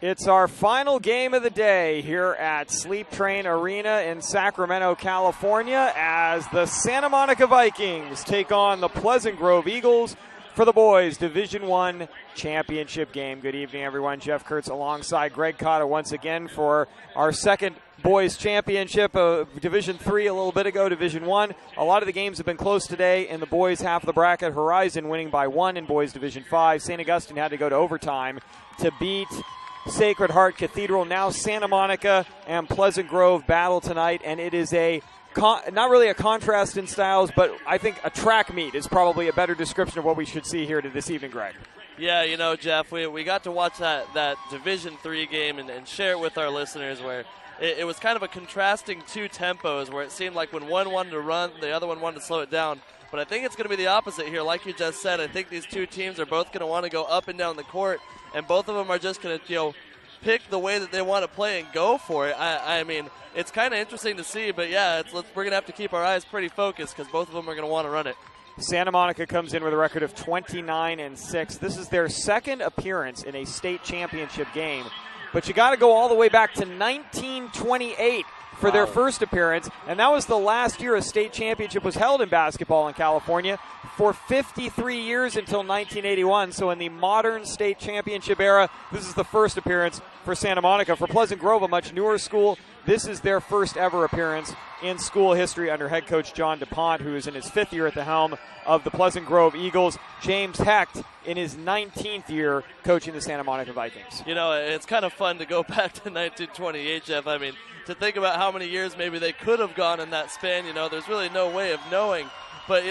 It's our final game of the day here at Sleep Train Arena in Sacramento, California, as the Santa Monica Vikings take on the Pleasant Grove Eagles for the boys Division I championship game. Good evening, everyone. Jeff Kurtz alongside Greg Cotta once again for our second boys championship of Division III a little bit ago, Division I. A lot of the games have been close today in the boys half of the bracket. Horizon winning by 1 in boys Division V. St. Augustine had to go to overtime to beat Sacred Heart Cathedral. Now Santa Monica and Pleasant Grove battle tonight, and it is not really a contrast in styles, but I think a track meet is probably a better description of what we should see here this evening, Greg. Yeah, you know, Jeff, we got to watch that Division III game and share it with our listeners, where it was kind of a contrasting two tempos, where it seemed like when one wanted to run, the other one wanted to slow it down. But I think it's going to be the opposite here. Like you just said, I think these two teams are both going to want to go up and down the court, and both of them are just going to, pick the way that they want to play and go for it. I mean, it's kind of interesting to see, but yeah, we're going to have to keep our eyes pretty focused because both of them are going to want to run it. Santa Monica comes in with a record of 29-6. This is their second appearance in a state championship game, but you got to go all the way back to 1928 for their first appearance, and that was the last year a state championship was held in basketball in California for 53 years until 1981. So in the modern state championship era, this is the first appearance for Santa Monica. For Pleasant Grove, a much newer school, this is their first ever appearance in school history under head coach John DuPont, who is in his fifth year at the helm of the Pleasant Grove Eagles. James Hecht in his 19th year coaching the Santa Monica Vikings. You know, it's kind of fun to go back to 1928, Jeff. I mean, to think about how many years maybe they could have gone in that span, there's really no way of knowing. But,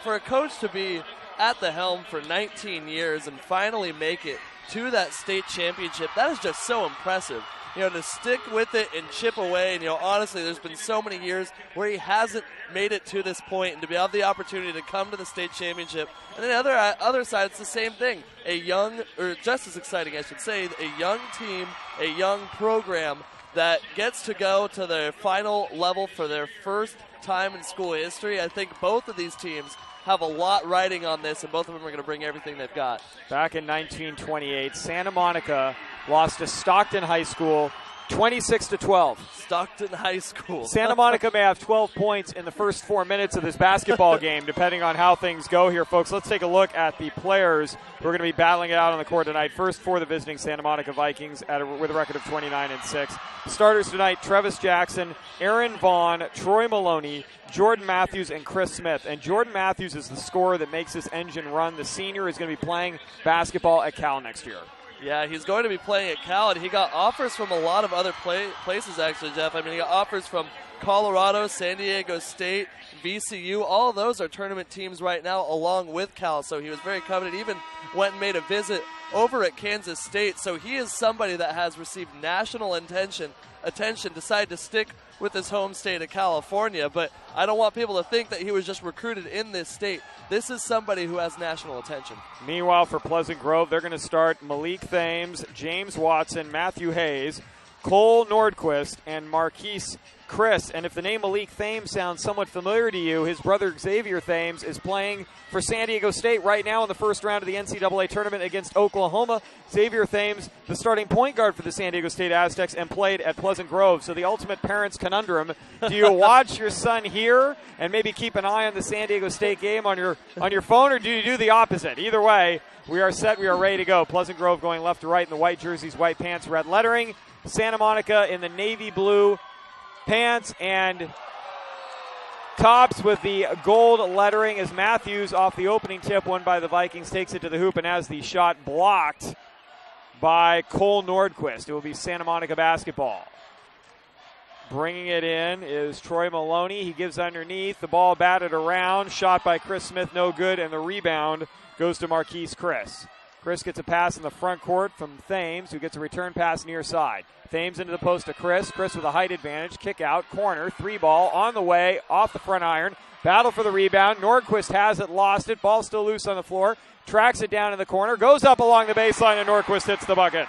for a coach to be at the helm for 19 years and finally make it to that state championship, that is just so impressive. To stick with it and chip away. And, honestly, there's been so many years where he hasn't made it to this point, and to have the opportunity to come to the state championship. And then the other side, it's the same thing. A young, or just as exciting, I should say, a young team, a young program that gets to go to their final level for their first time in school history. I think both of these teams have a lot riding on this, and both of them are going to bring everything they've got. Back in 1928, Santa Monica lost to Stockton High School 26-12. Stockton High School. Santa Monica may have 12 points in the first 4 minutes of this basketball game, depending on how things go here, folks. Let's take a look at the players who are going to be battling it out on the court tonight. First for the visiting Santa Monica Vikings with a record of 29-6. Starters tonight, Trevis Jackson, Aaron Vaughn, Troy Maloney, Jordan Matthews, and Chris Smith. And Jordan Matthews is the scorer that makes this engine run. The senior is going to be playing basketball at Cal next year. Yeah, he's going to be playing at Cal, and he got offers from a lot of other places, actually, Jeff. I mean, he got offers from Colorado, San Diego State, VCU. All of those are tournament teams right now along with Cal, so he was very coveted. Even went and made a visit over at Kansas State. So he is somebody that has received national attention, decided to stick with his home state of California. But I don't want people to think that he was just recruited in this state. This is somebody who has national attention. Meanwhile, for Pleasant Grove, they're going to start Malik Thames, James Watson, Matthew Hayes, Cole Nordquist, and Marquise Chris. And if the name Malik Thames sounds somewhat familiar to you, his brother Xavier Thames is playing for San Diego State right now in the first round of the NCAA tournament against Oklahoma. Xavier Thames, the starting point guard for the San Diego State Aztecs, and played at Pleasant Grove. So the ultimate parent's conundrum. Do you watch your son here and maybe keep an eye on the San Diego State game on your phone, or do you do the opposite? Either way, we are set. We are ready to go. Pleasant Grove going left to right in the white jerseys, white pants, red lettering. Santa Monica in the navy blue pants and tops with the gold lettering, as Matthews off the opening tip won by the Vikings takes it to the hoop and has the shot blocked by Cole Nordquist. It will be Santa Monica basketball. Bringing it in is Troy Maloney. He gives underneath. The ball batted around. Shot by Chris Smith, no good, and the rebound goes to Marquise Chris. Chris gets a pass in the front court from Thames, who gets a return pass near side. Thames into the post to Chris. Chris with a height advantage. Kick out, corner, three ball, on the way, off the front iron. Battle for the rebound. Nordquist has it, lost it. Ball still loose on the floor. Tracks it down in the corner. Goes up along the baseline, and Nordquist hits the bucket.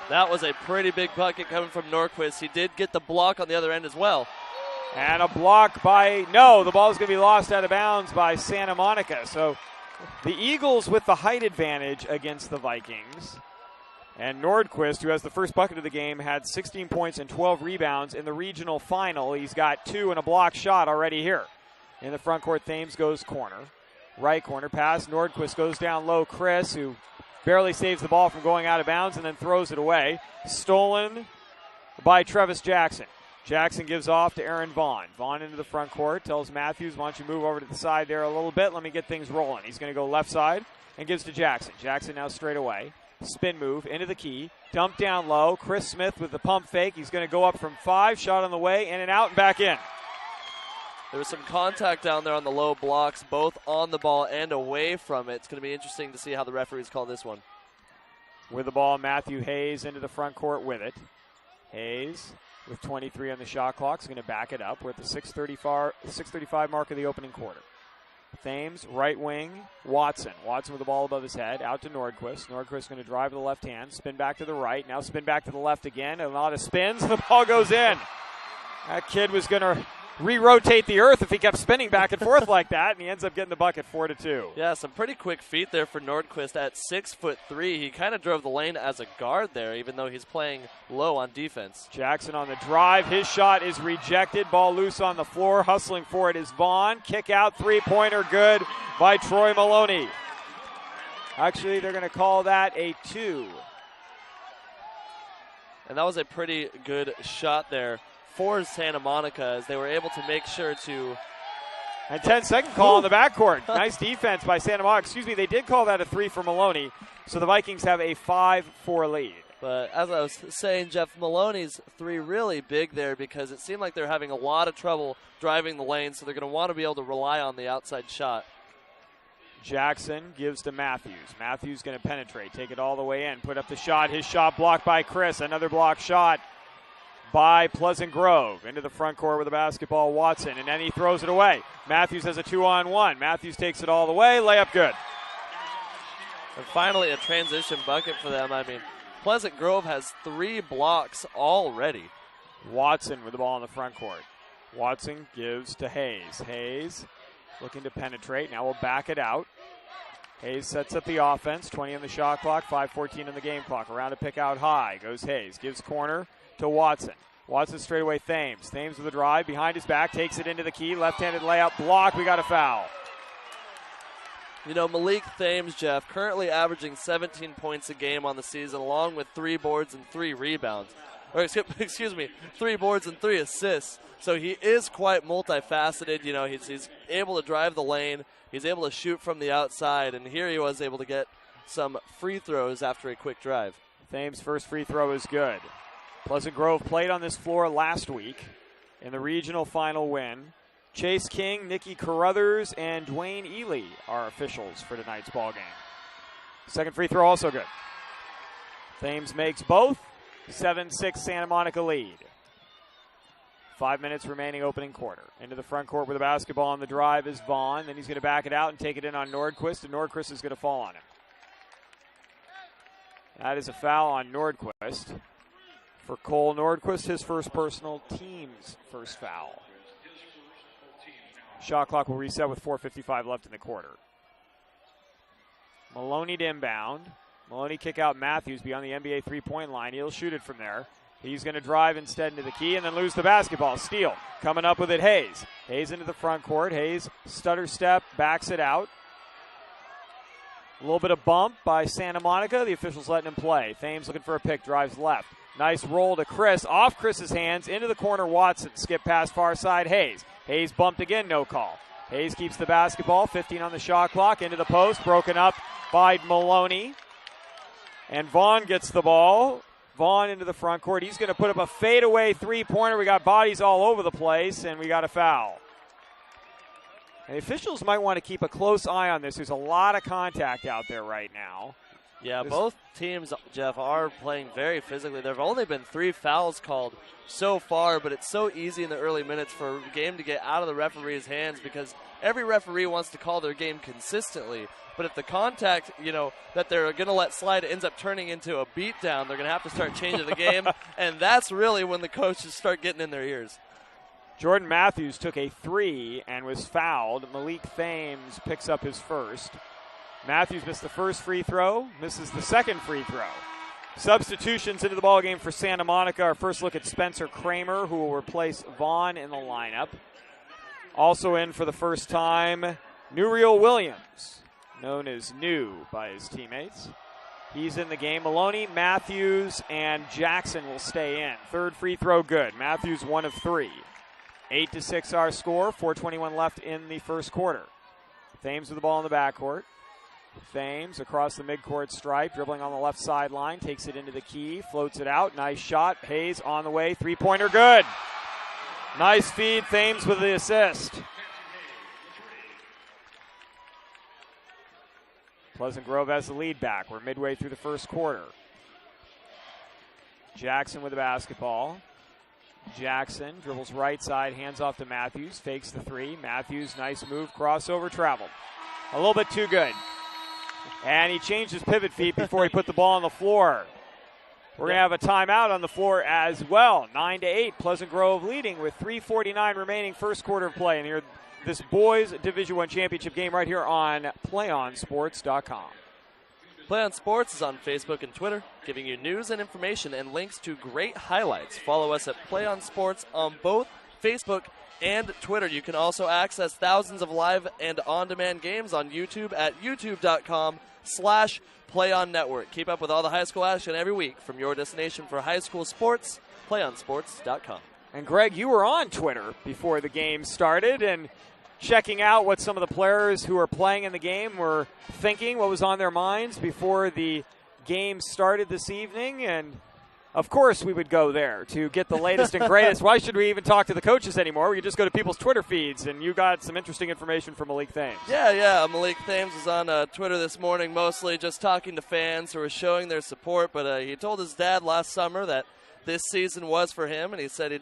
That was a pretty big bucket coming from Nordquist. He did get the block on the other end as well. And a block by, no, the ball is going to be lost out of bounds by Santa Monica. So the Eagles with the height advantage against the Vikings. And Nordquist, who has the first bucket of the game, had 16 points and 12 rebounds in the regional final. He's got 2 and a block shot already here. In the front court, Thames goes corner. Right corner pass. Nordquist goes down low. Chris, who barely saves the ball from going out of bounds and then throws it away. Stolen by Travis Jackson. Jackson gives off to Aaron Vaughn. Vaughn into the front court. Tells Matthews, why don't you move over to the side there a little bit. Let me get things rolling. He's going to go left side and gives to Jackson. Jackson now straight away. Spin move into the key. Dump down low. Chris Smith with the pump fake. He's going to go up from 5. Shot on the way. In and out and back in. There was some contact down there on the low blocks, both on the ball and away from it. It's going to be interesting to see how the referees call this one. With the ball, Matthew Hayes into the front court with it. Hayes with 23 on the shot clock is going to back it up. We're at the 6:35 mark of the opening quarter. Thames, right wing, Watson. Watson with the ball above his head, out to Nordquist. Nordquist going to drive to the left hand, spin back to the right, now spin back to the left again. A lot of spins, the ball goes in. That kid was going to re-rotate the earth if he kept spinning back and forth like that, and he ends up getting the bucket 4-2. Yeah, some pretty quick feet there for Nordquist at 6'3". He kind of drove the lane as a guard there, even though he's playing low on defense. Jackson on the drive. His shot is rejected. Ball loose on the floor. Hustling for it is Vaughn. Kick out, three-pointer good by Troy Maloney. Actually, they're going to call that a 2. And that was a pretty good shot there for Santa Monica, as they were able to make sure to. And 10-second call in the backcourt. Nice defense by Santa Monica. Excuse me, they did call that a 3 for Maloney, so the Vikings have a 5-4 lead. But as I was saying, Jeff, Maloney's 3 really big there, because it seemed like they're having a lot of trouble driving the lane, so they're going to want to be able to rely on the outside shot. Jackson gives to Matthews. Matthews going to penetrate, take it all the way in, put up the shot. His shot blocked by Chris. Another block shot by Pleasant Grove. Into the front court with the basketball, Watson, and then he throws it away. Matthews has a 2-on-1. Matthews takes it all the way. Layup good. And finally a transition bucket for them. I mean, Pleasant Grove has 3 blocks already. Watson with the ball in the front court. Watson gives to Hayes. Hayes looking to penetrate. Now we'll back it out. Hayes sets up the offense. 20 on the shot clock, 5:14 on the game clock. Around to pick out high. Goes Hayes. Gives corner to Watson. Watson straight away Thames. Thames with a drive behind his back. Takes it into the key. Left-handed layup block. We got a foul. You know, Malik Thames, Jeff, currently averaging 17 points a game on the season, along with 3 boards and 3 rebounds. Or excuse me, 3 boards and 3 assists. So he is quite multifaceted. You know, he's able to drive the lane. He's able to shoot from the outside. And here he was able to get some free throws after a quick drive. Thames' first free throw is good. Pleasant Grove played on this floor last week in the regional final win. Chase King, Nikki Carruthers, and Dwayne Ely are officials for tonight's ball game. Second free throw also good. Thames makes both. 7-6 Santa Monica lead. 5 minutes remaining opening quarter. Into the front court with the basketball on the drive is Vaughn. Then he's going to back it out and take it in on Nordquist, and Nordquist is going to fall on him. That is a foul on Nordquist. For Cole Nordquist, his first personal, team's first foul. Shot clock will reset with 4:55 left in the quarter. Maloney to inbound. Maloney kick out Matthews beyond the NBA three-point line. He'll shoot it from there. He's going to drive instead into the key and then lose the basketball. Steal. Coming up with it, Hayes. Hayes into the front court. Hayes stutter step, backs it out. A little bit of bump by Santa Monica. The officials letting him play. Thames looking for a pick, drives left. Nice roll to Chris. Off Chris's hands, into the corner, Watson. Skip past far side, Hayes. Hayes bumped again, no call. Hayes keeps the basketball, 15 on the shot clock, into the post, broken up by Maloney. And Vaughn gets the ball. Vaughn into the front court. He's going to put up a fadeaway three-pointer. We got bodies all over the place, and we got a foul. And the officials might want to keep a close eye on this. There's a lot of contact out there right now. Yeah, both teams, Jeff, are playing very physically. There have only been 3 fouls called so far, but it's so easy in the early minutes for a game to get out of the referee's hands because every referee wants to call their game consistently. But if the contact, that they're going to let slide ends up turning into a beatdown, they're going to have to start changing the game, and that's really when the coaches start getting in their ears. Jordan Matthews took a 3 and was fouled. Malik Thames picks up his first. Matthews missed the first free throw, misses the second free throw. Substitutions into the ballgame for Santa Monica. Our first look at Spencer Kramer, who will replace Vaughn in the lineup. Also in for the first time, Nuriel Williams, known as New by his teammates. He's in the game. Maloney, Matthews, and Jackson will stay in. Third free throw good. Matthews 1 of 3. 8-6 our score. 4:21 left in the first quarter. Thames with the ball in the backcourt. Thames across the midcourt stripe, dribbling on the left sideline, takes it into the key, floats it out. Nice shot. Hayes on the way. Three-pointer good. Nice feed. Thames with the assist. Pleasant Grove has the lead back. We're midway through the first quarter. Jackson with the basketball. Jackson dribbles right side, hands off to Matthews, fakes the three. Matthews, nice move, crossover, traveled. A little bit too good. And he changed his pivot feet before he put the ball on the floor. We're going to have a timeout on the floor as well. 9-8, Pleasant Grove leading with 3:49 remaining first quarter of play. And here, this boys Division I championship game right here on PlayOnSports.com. Play on Sports is on Facebook and Twitter, giving you news and information and links to great highlights. Follow us at Play on Sports on both Facebook and Twitter. You can also access thousands of live and on-demand games on YouTube at youtube.com/PlayOnNetwork. Keep up with all the high school action every week from your destination for high school sports, PlayOnSports.com. And Greg, you were on Twitter before the game started and checking out what some of the players who are playing in the game were thinking, what was on their minds before the game started this evening. And, of course, we would go there to get the latest and greatest. Why should we even talk to the coaches anymore? We could just go to people's Twitter feeds, and you got some interesting information from Malik Thames. Yeah. Malik Thames was on Twitter this morning, mostly just talking to fans who were showing their support. But he told his dad last summer that this season was for him, and he said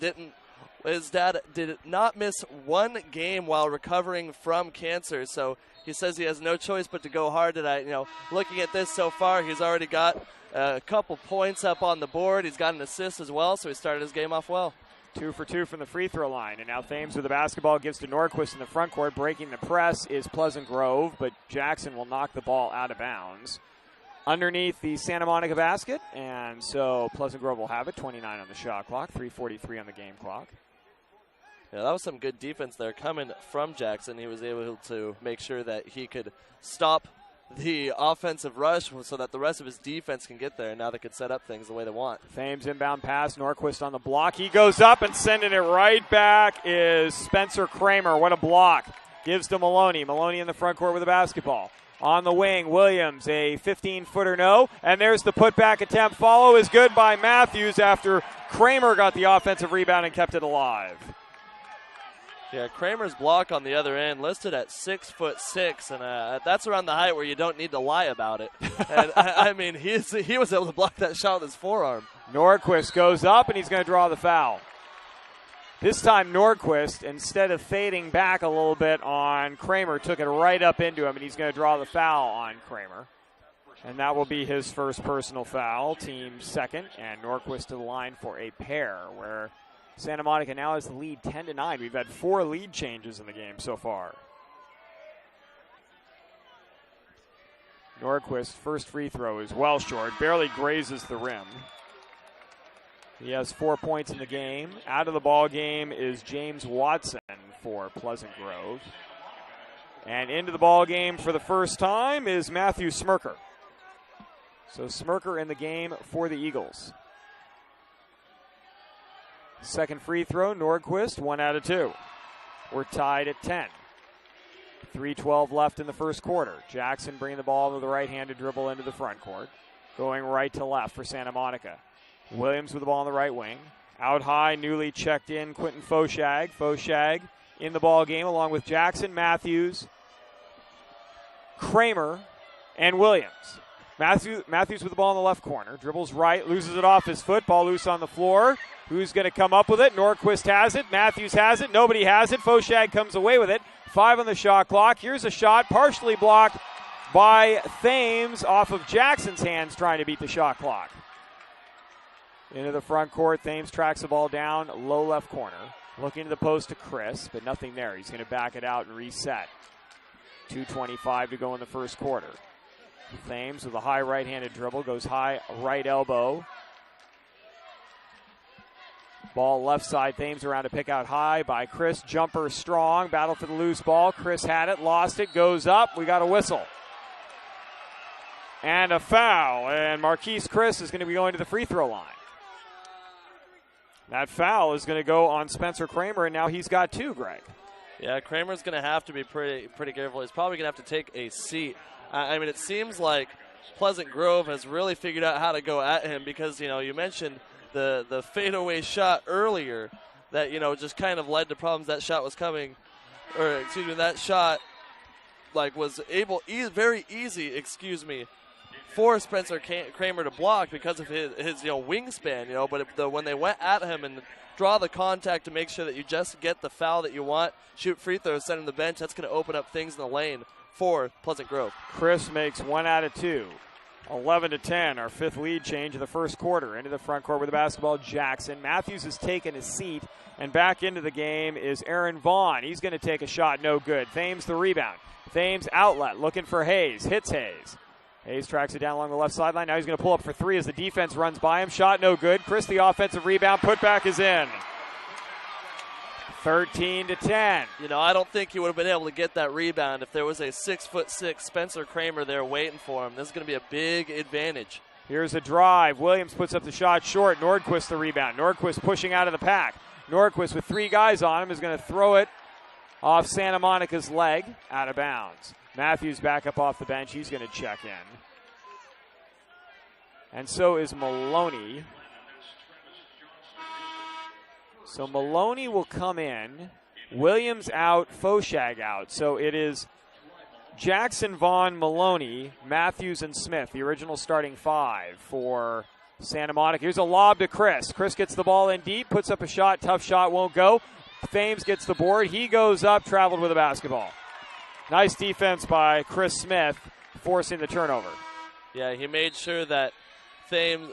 his dad did not miss one game while recovering from cancer. So he says he has no choice but to go hard tonight. Looking at this so far, he's already got a couple points up on the board. He's got an assist as well, so he started his game off well. 2 for 2 from the free throw line. And now Thames with the basketball gives to Norquist in the front court. Breaking the press is Pleasant Grove, but Jackson will knock the ball out of bounds underneath the Santa Monica basket. And so Pleasant Grove will have it. 29 on the shot clock, 3:43 on the game clock. Yeah, that was some good defense there coming from Jackson. He was able to make sure that he could stop the offensive rush so that the rest of his defense can get there, and now they can set up things the way they want. Thames inbound pass, Norquist on the block. He goes up and sending it right back is Spencer Kramer. What a block. Gives to Maloney. Maloney in the front court with the basketball. On the wing, Williams, a 15-footer no. And there's the putback attempt. Follow is good by Matthews after Kramer got the offensive rebound and kept it alive. Yeah, Kramer's block on the other end listed at 6'6", and that's around the height where you don't need to lie about it. And I mean, he was able to block that shot with his forearm. Norquist goes up, and he's going to draw the foul. This time Norquist, instead of fading back a little bit on Kramer, took it right up into him, and he's going to draw the foul on Kramer. And that will be his first personal foul, team second, and Norquist to the line for a pair where Santa Monica now has the lead 10-9. We've had 4 lead changes in the game so far. Norquist's first free throw is well short, barely grazes the rim. He has 4 points in the game. Out of the ball game is James Watson for Pleasant Grove. And into the ball game for the first time is Matthew Smirker. So Smirker in the game for the Eagles. Second free throw, Nordquist, 1 out of 2. We're tied at 10. 3:12 left in the first quarter. Jackson bringing the ball to the right-handed dribble into the front court. Going right to left for Santa Monica. Williams with the ball on the right wing. Out high, newly checked in Quentin Foshag. Foshag in the ball game along with Jackson, Matthews, Kramer, and Williams. Matthews with the ball in the left corner. Dribbles right, loses it off his foot. Ball loose on the floor. Who's going to come up with it? Norquist has it. Matthews has it. Nobody has it. Foshag comes away with it. 5 on the shot clock. Here's a shot partially blocked by Thames off of Jackson's hands trying to beat the shot clock. Into the front court. Thames tracks the ball down, low left corner. Looking to the post to Chris, but nothing there. He's going to back it out and reset. 2:25 to go in the first quarter. Thames with a high right-handed dribble, goes high right elbow. Ball left side, Thames around to pick out high by Chris. Jumper strong, battle for the loose ball. Chris had it, lost it, goes up. We got a whistle. And a foul, and Marquise Chris is going to be going to the free throw line. That foul is going to go on Spencer Kramer, and now he's got 2, Greg. Yeah, Kramer's going to have to be pretty careful. He's probably going to have to take a seat. I mean, it seems like Pleasant Grove has really figured out how to go at him because, you mentioned the fadeaway shot earlier that, just kind of led to problems. That shot was coming, that shot, was very easy, for Spencer Kramer to block because of his wingspan, but when they went at him and draw the contact to make sure that you just get the foul that you want, shoot free throws, send him to the bench, that's going to open up things in the lane for Pleasant Grove. Chris makes 1 out of 2. 11-10, our 5th lead change of the first quarter. Into the front court with the basketball, Jackson. Matthews has taken his seat, and back into the game is Aaron Vaughn. He's going to take a shot, no good. Thames the rebound. Thames outlet, looking for Hayes, hits Hayes. Hayes tracks it down along the left sideline. Now he's going to pull up for 3 as the defense runs by him. Shot no good. Chris, the offensive rebound, putback is in. 13-10. I don't think he would have been able to get that rebound if there was a 6'6" Spencer Kramer there waiting for him. This is going to be a big advantage. Here's a drive. Williams puts up the shot short. Nordquist the rebound. Nordquist pushing out of the pack. Nordquist with 3 guys on him is going to throw it off Santa Monica's leg, out of bounds. Matthews back up off the bench. He's going to check in. And so is Maloney. So Maloney will come in. Williams out, Foshag out. So it is Jackson, Vaughn, Maloney, Matthews, and Smith, the original starting 5 for Santa Monica. Here's a lob to Chris. Chris gets the ball in deep, puts up a shot. Tough shot, won't go. Thames gets the board. He goes up, traveled with a basketball. Nice defense by Chris Smith, forcing the turnover. Yeah, he made sure that Thames,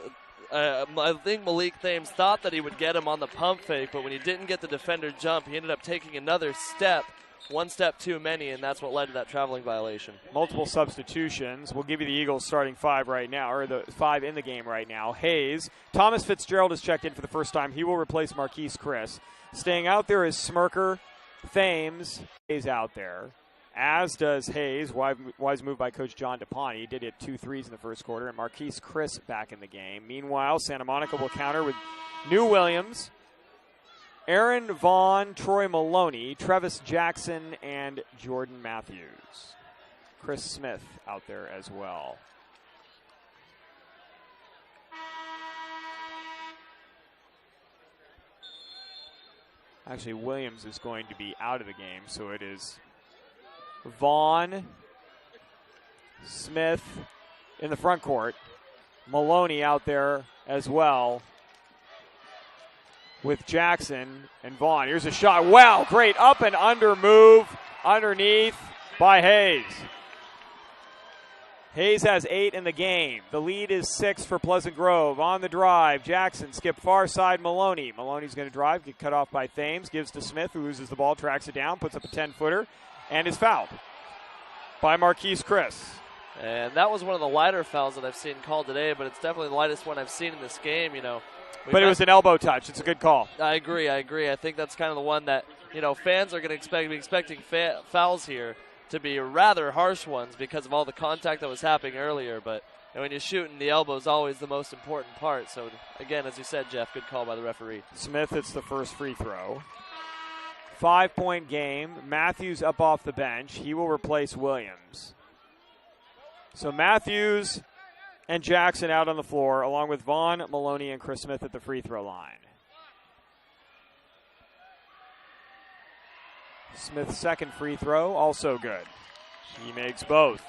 I think Malik Thames thought that he would get him on the pump fake, but when he didn't get the defender jump, he ended up taking another step, 1 step too many, and that's what led to that traveling violation. Multiple substitutions. We'll give you the Eagles starting 5 right now, or the 5 in the game right now. Hayes. Thomas Fitzgerald has checked in for the first time. He will replace Marquise Chris. Staying out there is Smirker, Thames. Hayes out there, as does Hayes. Wise move by Coach John DePonte. He did hit 2 threes in the first quarter, and Marquise Chris back in the game. Meanwhile, Santa Monica will counter with New Williams, Aaron Vaughn, Troy Maloney, Trevis Jackson, and Jordan Matthews. Chris Smith out there as well. Actually, Williams is going to be out of the game, so it is Vaughn, Smith in the front court, Maloney out there as well with Jackson and Vaughn. Here's a shot. Wow, great up and under move underneath by Hayes. Hayes has 8 in the game. The lead is 6 for Pleasant Grove. On the drive, Jackson skip far side Maloney. Maloney's going to drive, get cut off by Thames, gives to Smith, who loses the ball, tracks it down, puts up a 10-footer, and is fouled by Marquise Chris. And that was one of the lighter fouls that I've seen called today, but it's definitely the lightest one I've seen in this game, But it was an elbow touch. It's a good call. I agree. I think that's kind of the one that, fans are going to be expecting fouls here to be rather harsh ones because of all the contact that was happening earlier. But when you're shooting, the elbow is always the most important part. So, again, as you said, Jeff, good call by the referee. Smith hits the first free throw. 5-point game. Matthews up off the bench. He will replace Williams. So Matthews and Jackson out on the floor, along with Vaughn, Maloney, and Chris Smith at the free throw line. Smith's second free throw, also good. He makes both.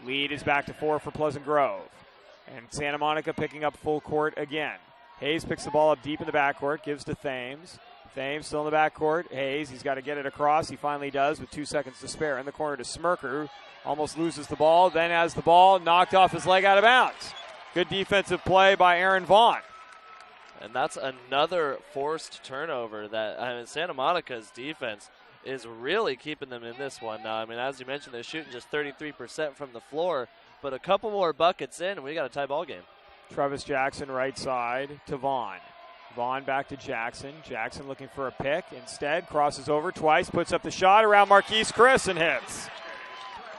Lead is back to 4 for Pleasant Grove. And Santa Monica picking up full court again. Hayes picks the ball up deep in the backcourt, gives to Thames. Thames still in the backcourt. Hayes, he's got to get it across. He finally does with 2 seconds to spare. In the corner to Smirker, almost loses the ball, then has the ball knocked off his leg out of bounds. Good defensive play by Aaron Vaughn. And that's another forced turnover that Santa Monica's defense is really keeping them in this one now. As you mentioned, they're shooting just 33% from the floor, but a couple more buckets in, and we got a tie ball game. Travis Jackson right side to Vaughn. Vaughn back to Jackson. Jackson looking for a pick. Instead, crosses over twice, puts up the shot around Marquise Chris and hits.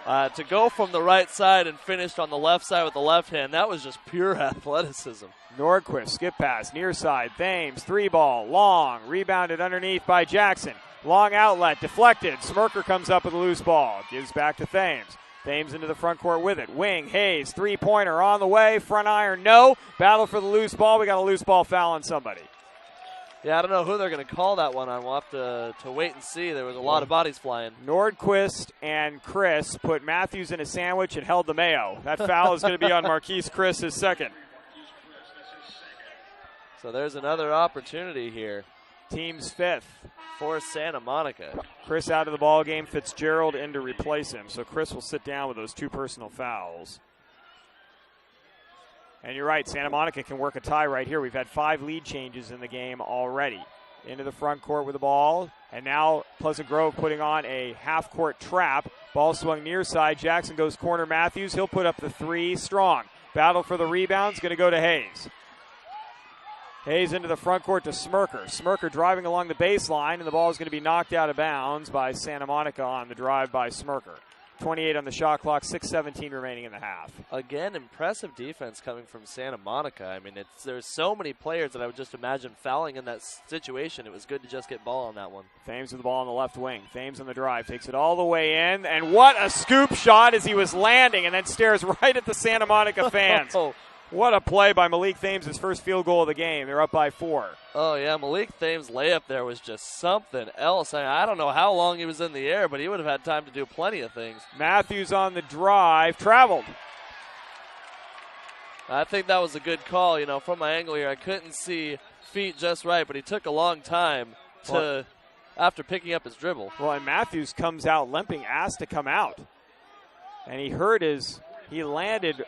To go from the right side and finish on the left side with the left hand, that was just pure athleticism. Nordquist, skip pass, near side. Thames, 3-ball, long, rebounded underneath by Jackson. Long outlet, deflected. Smirker comes up with a loose ball. Gives back to Thames. Thames into the front court with it. Wing, Hayes, three-pointer on the way. Front iron, no. Battle for the loose ball. We got a loose ball foul on somebody. Yeah, I don't know who they're going to call that one on. We'll have to wait and see. There was a lot of bodies flying. Nordquist and Chris put Matthews in a sandwich and held the mayo. That foul is going to be on Marquise Chris, his second. So there's another opportunity here. Team's fifth. For Santa Monica. Chris out of the ball game. Fitzgerald in to replace him. So Chris will sit down with those two personal fouls. And you're right, Santa Monica can work a tie right here. We've had 5 lead changes in the game already. Into the front court with the ball. And now Pleasant Grove putting on a half-court trap. Ball swung near side. Jackson goes corner Matthews. He'll put up the 3 strong. Battle for the rebounds. Going to go to Hayes. Hayes into the front court to Smirker. Smirker driving along the baseline, and the ball is going to be knocked out of bounds by Santa Monica on the drive by Smirker. 28 on the shot clock, 6:17 remaining in the half. Again, impressive defense coming from Santa Monica. I mean, there's so many players that I would just imagine fouling in that situation. It was good to just get ball on that one. Thames with the ball on the left wing. Thames on the drive, takes it all the way in, and what a scoop shot as he was landing, and then stares right at the Santa Monica fans. What a play by Malik Thames, his first field goal of the game. They're up by 4. Oh, yeah, Malik Thames' layup there was just something else. I don't know how long he was in the air, but he would have had time to do plenty of things. Matthews on the drive, traveled. I think that was a good call. You know, from my angle here, I couldn't see feet just right, but he took a long time after picking up his dribble. Well, and Matthews comes out limping, asked to come out. And he landed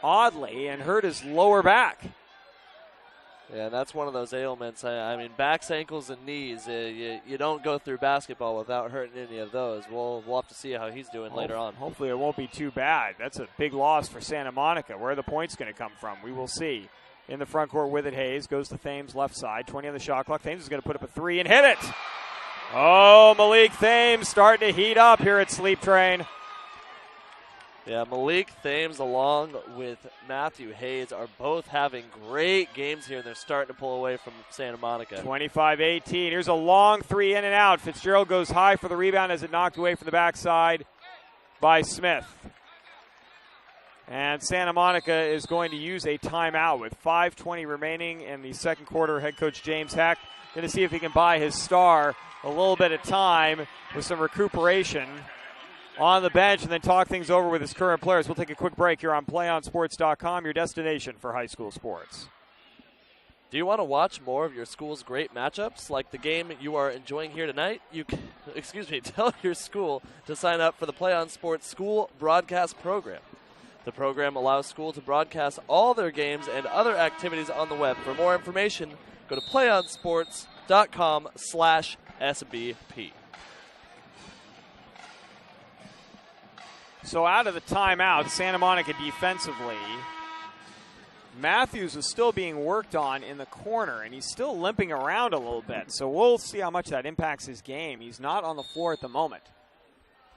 oddly and hurt his lower back. Yeah, that's one of those ailments. I mean, backs, ankles, and knees, you don't go through basketball without hurting any of those. We'll have to see how he's doing later on. Hopefully it won't be too bad. That's a big loss for Santa Monica. Where are the points going to come from? We will see. In the front court with it, Hayes goes to Thames left side. 20 on the shot clock. Thames is going to put up a 3 and hit it. Oh, Malik Thames starting to heat up here at Sleep Train. Yeah, Malik Thames along with Matthew Hayes are both having great games here, and they're starting to pull away from Santa Monica. 25-18. Here's a long 3 in and out. Fitzgerald goes high for the rebound as it knocked away from the backside by Smith. And Santa Monica is going to use a timeout with 5:20 remaining in the second quarter. Head coach James Heck going to see if he can buy his star a little bit of time with some recuperation on the bench and then talk things over with his current players. We'll take a quick break here on PlayOnSports.com, your destination for high school sports. Do you want to watch more of your school's great matchups, like the game you are enjoying here tonight? Tell your school to sign up for the Play On Sports School Broadcast Program. The program allows school to broadcast all their games and other activities on the web. For more information, go to PlayOnSports.com/SBP. So out of the timeout, Santa Monica defensively, Matthews is still being worked on in the corner, and he's still limping around a little bit. So we'll see how much that impacts his game. He's not on the floor at the moment.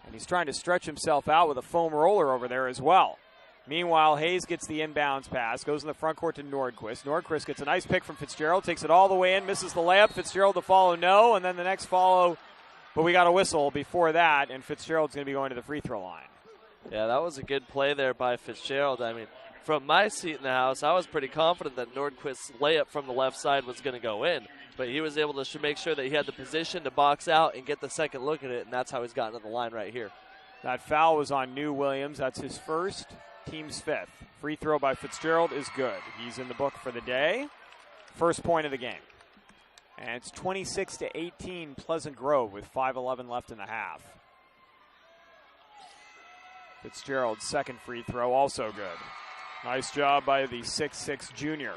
And he's trying to stretch himself out with a foam roller over there as well. Meanwhile, Hayes gets the inbounds pass, goes in the front court to Nordquist. Nordquist gets a nice pick from Fitzgerald, takes it all the way in, misses the layup. Fitzgerald to follow, no, and then the next follow, but we got a whistle before that, and Fitzgerald's going to be going to the free throw line. Yeah, that was a good play there by Fitzgerald. I mean, from my seat in the house, I was pretty confident that Nordquist's layup from the left side was going to go in. But he was able to make sure that he had the position to box out and get the second look at it, and that's how he's gotten to the line right here. That foul was on New Williams. That's his first, team's 5th. Free throw by Fitzgerald is good. He's in the book for the day. First point of the game. And it's 26-18 Pleasant Grove with 5:11 left in the half. Fitzgerald's second free throw, also good. Nice job by the 6'6 junior.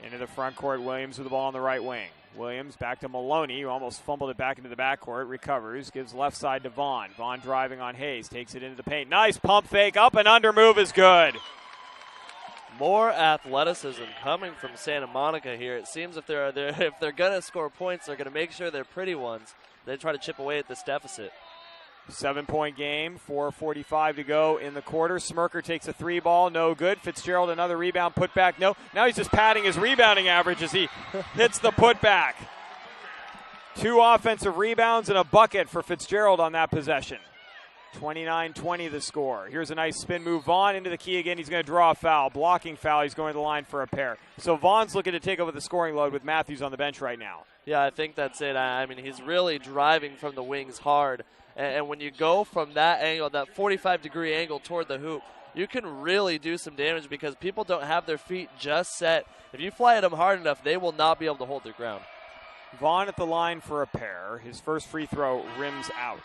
Into the front court, Williams with the ball on the right wing. Williams back to Maloney, who almost fumbled it back into the backcourt, recovers, gives left side to Vaughn. Vaughn driving on Hayes, takes it into the paint. Nice pump fake, up and under move is good. More athleticism coming from Santa Monica here. It seems if they're going to score points, they're going to make sure they're pretty ones. They try to chip away at this deficit. 7-point game, 4:45 to go in the quarter. Smirker takes a 3 ball, no good. Fitzgerald another rebound, put back, no. Now he's just padding his rebounding average as he hits the putback. 2 offensive rebounds and a bucket for Fitzgerald on that possession. 29-20 the score. Here's a nice spin move. Vaughn into the key again. He's going to draw a foul. Blocking foul. He's going to the line for a pair. So Vaughn's looking to take over the scoring load with Matthews on the bench right now. Yeah, I think that's it. I mean, he's really driving from the wings hard. And when you go from that angle, that 45-degree angle toward the hoop, you can really do some damage because people don't have their feet just set. If you fly at them hard enough, they will not be able to hold their ground. Vaughn at the line for a pair. His first free throw rims out.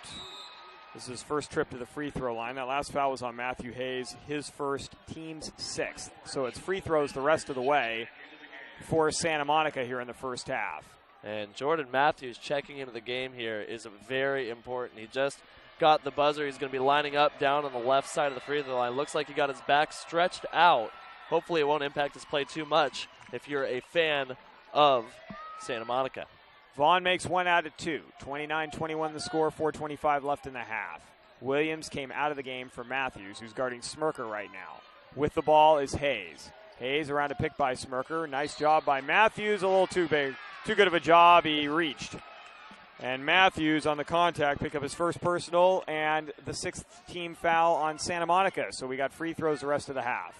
This is his first trip to the free throw line. That last foul was on Matthew Hayes, his first, team's 6th. So it's free throws the rest of the way for Santa Monica here in the first half. And Jordan Matthews checking into the game here is very important. He just got the buzzer. He's going to be lining up down on the left side of the free throw line. Looks like he got his back stretched out. Hopefully it won't impact his play too much if you're a fan of Santa Monica. Vaughn makes 1 out of 2. 29-21 the score, 4:25 left in the half. Williams came out of the game for Matthews, who's guarding Smirker right now. With the ball is Hayes. Hayes around a pick by Smirker. Nice job by Matthews. A little too big. Too good of a job. He reached. And Matthews on the contact pick up his first personal and the 6th team foul on Santa Monica. So we got free throws the rest of the half.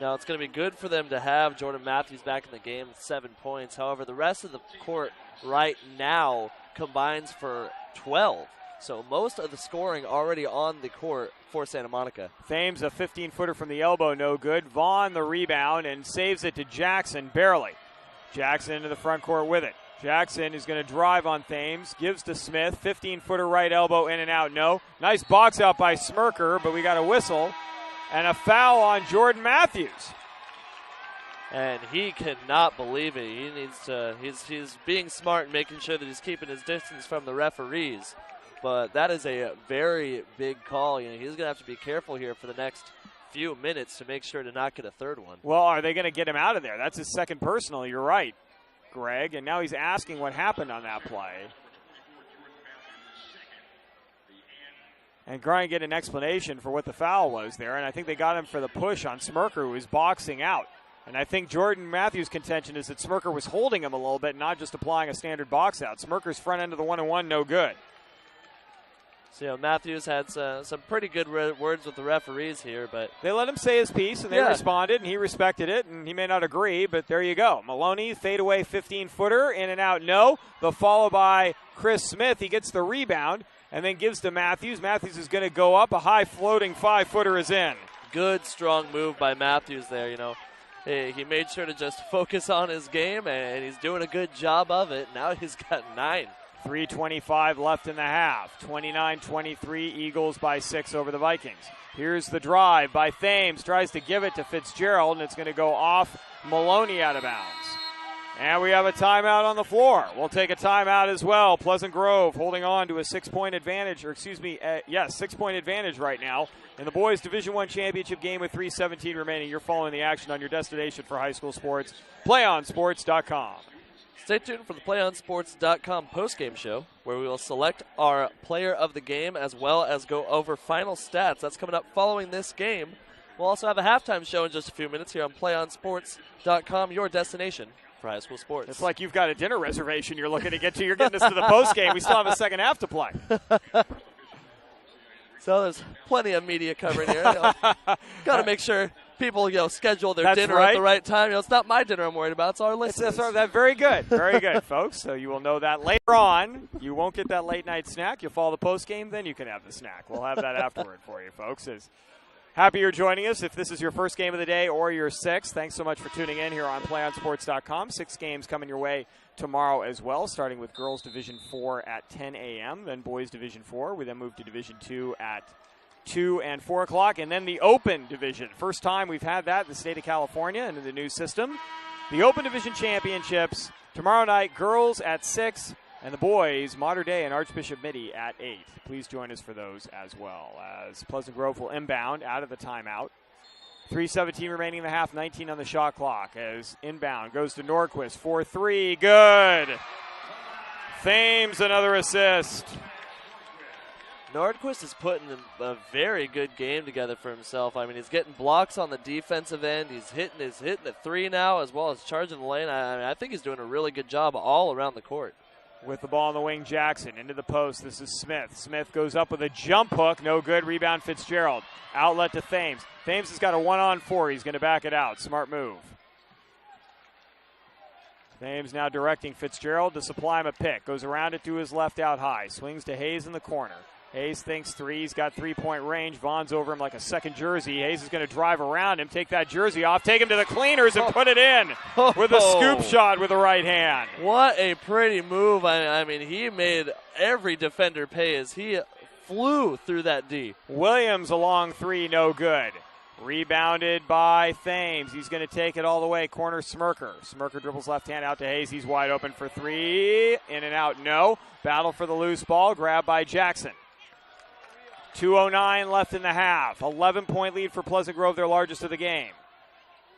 Now it's going to be good for them to have Jordan Matthews back in the game with 7 points. However, the rest of the court right now combines for 12. So most of the scoring already on the court for Santa Monica. Thames a 15-footer from the elbow, no good. Vaughn the rebound and saves it to Jackson barely. Jackson into the front court with it. Jackson is going to drive on Thames, gives to Smith, 15-footer right elbow in and out, no. Nice box out by Smirker, but we got a whistle and a foul on Jordan Matthews. And he cannot believe it. He needs to. He's being smart and making sure that he's keeping his distance from the referees. But that is a very big call. You know, he's going to have to be careful here for the next few minutes to make sure to not get a third one. Well, are they going to get him out of there? That's his second personal. You're right, Greg. And now he's asking what happened on that play. And trying to get an explanation for what the foul was there. And I think they got him for the push on Smirker, who was boxing out. And I think Jordan Matthews' contention is that Smirker was holding him a little bit, not just applying a standard box out. Smirker's front end of the 1-on-1, no good. So, you know, Matthews had some pretty good words with the referees here, but they let him say his piece, and they responded, and he respected it, and he may not agree, but there you go. Maloney, fadeaway 15-footer, in and out, no. The follow by Chris Smith. He gets the rebound and then gives to Matthews. Matthews is going to go up. A high-floating 5-footer is in. Good, strong move by Matthews there, you know. He made sure to just focus on his game, and he's doing a good job of it. Now he's got 9. 3:25 left in the half. 29-23, Eagles by 6 over the Vikings. Here's the drive by Thames. Tries to give it to Fitzgerald, and it's going to go off Maloney out of bounds. And we have a timeout on the floor. We'll take a timeout as well. Pleasant Grove holding on to a 6-point advantage, 6-point advantage right now in the boys Division I championship game with 3:17 remaining. You're following the action on your destination for high school sports, PlayOnSports.com. Stay tuned for the PlayOnSports.com postgame show, where we will select our player of the game as well as go over final stats. That's coming up following this game. We'll also have a halftime show in just a few minutes here on PlayOnSports.com, your destination for high school sports. It's like you've got a dinner reservation you're looking to get to. You're getting us to the postgame. We still have a second half to play. So there's plenty of media covering here. Got to make sure people, schedule their dinner at the right time. It's not my dinner I'm worried about. It's our listeners. That's very good. Very good, folks. So you will know that later on. You won't get that late night snack. You'll follow the post game, then you can have the snack. We'll have that afterward for you, folks. Happy you're joining us. If this is your first game of the day or your sixth, thanks so much for tuning in here on PlayOnSports.com. 6 games coming your way tomorrow as well, starting with Girls Division 4 at 10 a.m., then Boys Division 4. We then move to Division 2 at 2 and 4 o'clock. And then the Open Division. First time we've had that in the state of California and in the new system. The Open Division Championships tomorrow night, girls at 6, and the boys, Mater Dei and Archbishop Mitty at 8. Please join us for those as well, as Pleasant Grove will inbound out of the timeout. 3:17 remaining in the half, 19 on the shot clock, as inbound goes to Norquist for 3. Good. Thames, another assist. Nordquist is putting a very good game together for himself. I mean, he's getting blocks on the defensive end. He's hitting the 3 now, as well as charging the lane. I think he's doing a really good job all around the court. With the ball on the wing, Jackson into the post. This is Smith. Smith goes up with a jump hook. No good. Rebound, Fitzgerald. Outlet to Thames. Thames has got a 1-on-4. He's going to back it out. Smart move. Thames now directing Fitzgerald to supply him a pick. Goes around it to his left out high. Swings to Hayes in the corner. Hayes thinks 3. He's got 3-point range. Vaughn's over him like a second jersey. Hayes is going to drive around him, take that jersey off, take him to the cleaners, and put it in with a scoop shot with the right hand. What a pretty move. I mean, he made every defender pay as he flew through that D. Williams a long 3, no good. Rebounded by Thames. He's going to take it all the way. Corner Smirker. Smirker dribbles left hand out to Hayes. He's wide open for 3. In and out, no. Battle for the loose ball. Grab by Jackson. 2:09 left in the half. 11-point lead for Pleasant Grove, their largest of the game.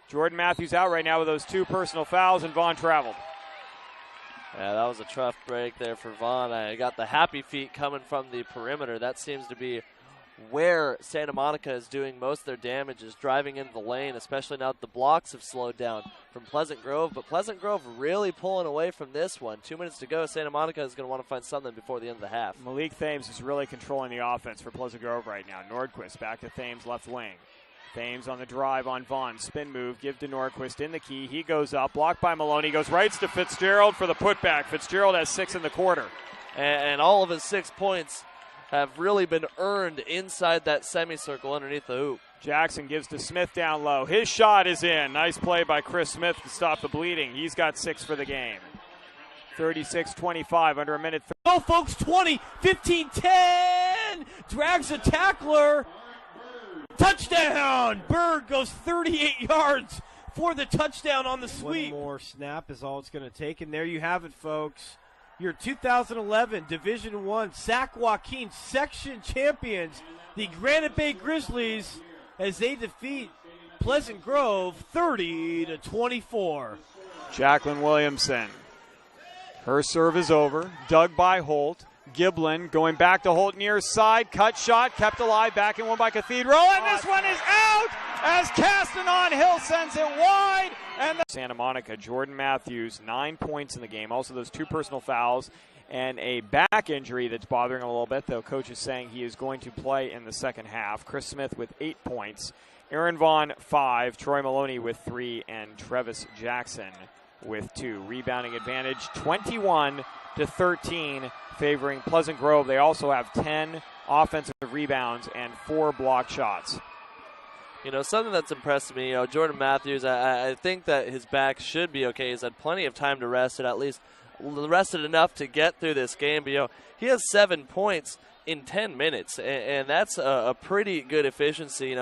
Jordan Matthews out right now with those 2 personal fouls, and Vaughn traveled. Yeah, that was a tough break there for Vaughn. I got the happy feet coming from the perimeter. That seems to be where Santa Monica is doing most of their damage, is driving into the lane, especially now that the blocks have slowed down from Pleasant Grove. But Pleasant Grove really pulling away from this one. 2 minutes to go. Santa Monica is going to want to find something before the end of the half. Malik Thames is really controlling the offense for Pleasant Grove right now. Nordquist back to Thames, left wing. Thames on the drive on Vaughn. Spin move, give to Nordquist in the key. He goes up, blocked by Maloney. Goes right to Fitzgerald for the putback. Fitzgerald has 6 in the quarter. And all of his 6 points have really been earned inside that semicircle underneath the hoop. Jackson gives to Smith down low. His shot is in. Nice play by Chris Smith to stop the bleeding. He's got 6 for the game. 36-25, under a minute. Oh, folks, 20, 15, 10. Drags a tackler. Touchdown! Bird goes 38 yards for the touchdown on the sweep. One more snap is all it's going to take. And there you have it, folks. Your 2011 Division I Sac Joaquin section champions, the Granite Bay Grizzlies, as they defeat Pleasant Grove 30-24. Jacqueline Williamson. Her serve is over. Dug by Holt. Giblin going back to Holt near side. Cut shot, kept alive. Back in one by Cathedral. And this one is out as Castanon Hill sends it wide. And Santa Monica, Jordan Matthews, 9 points in the game. Also those 2 personal fouls and a back injury that's bothering him a little bit, though coach is saying he is going to play in the second half. Chris Smith with 8 points. Aaron Vaughn, 5. Troy Maloney with 3. And Trevis Jackson with 2. Rebounding advantage, 21-13, favoring Pleasant Grove. They also have 10 offensive rebounds and 4 block shots. You know, something that's impressed me, Jordan Matthews, I think that his back should be okay. He's had plenty of time to rest it, at least rested enough to get through this game. But, he has 7 points in 10 minutes, and that's a pretty good efficiency.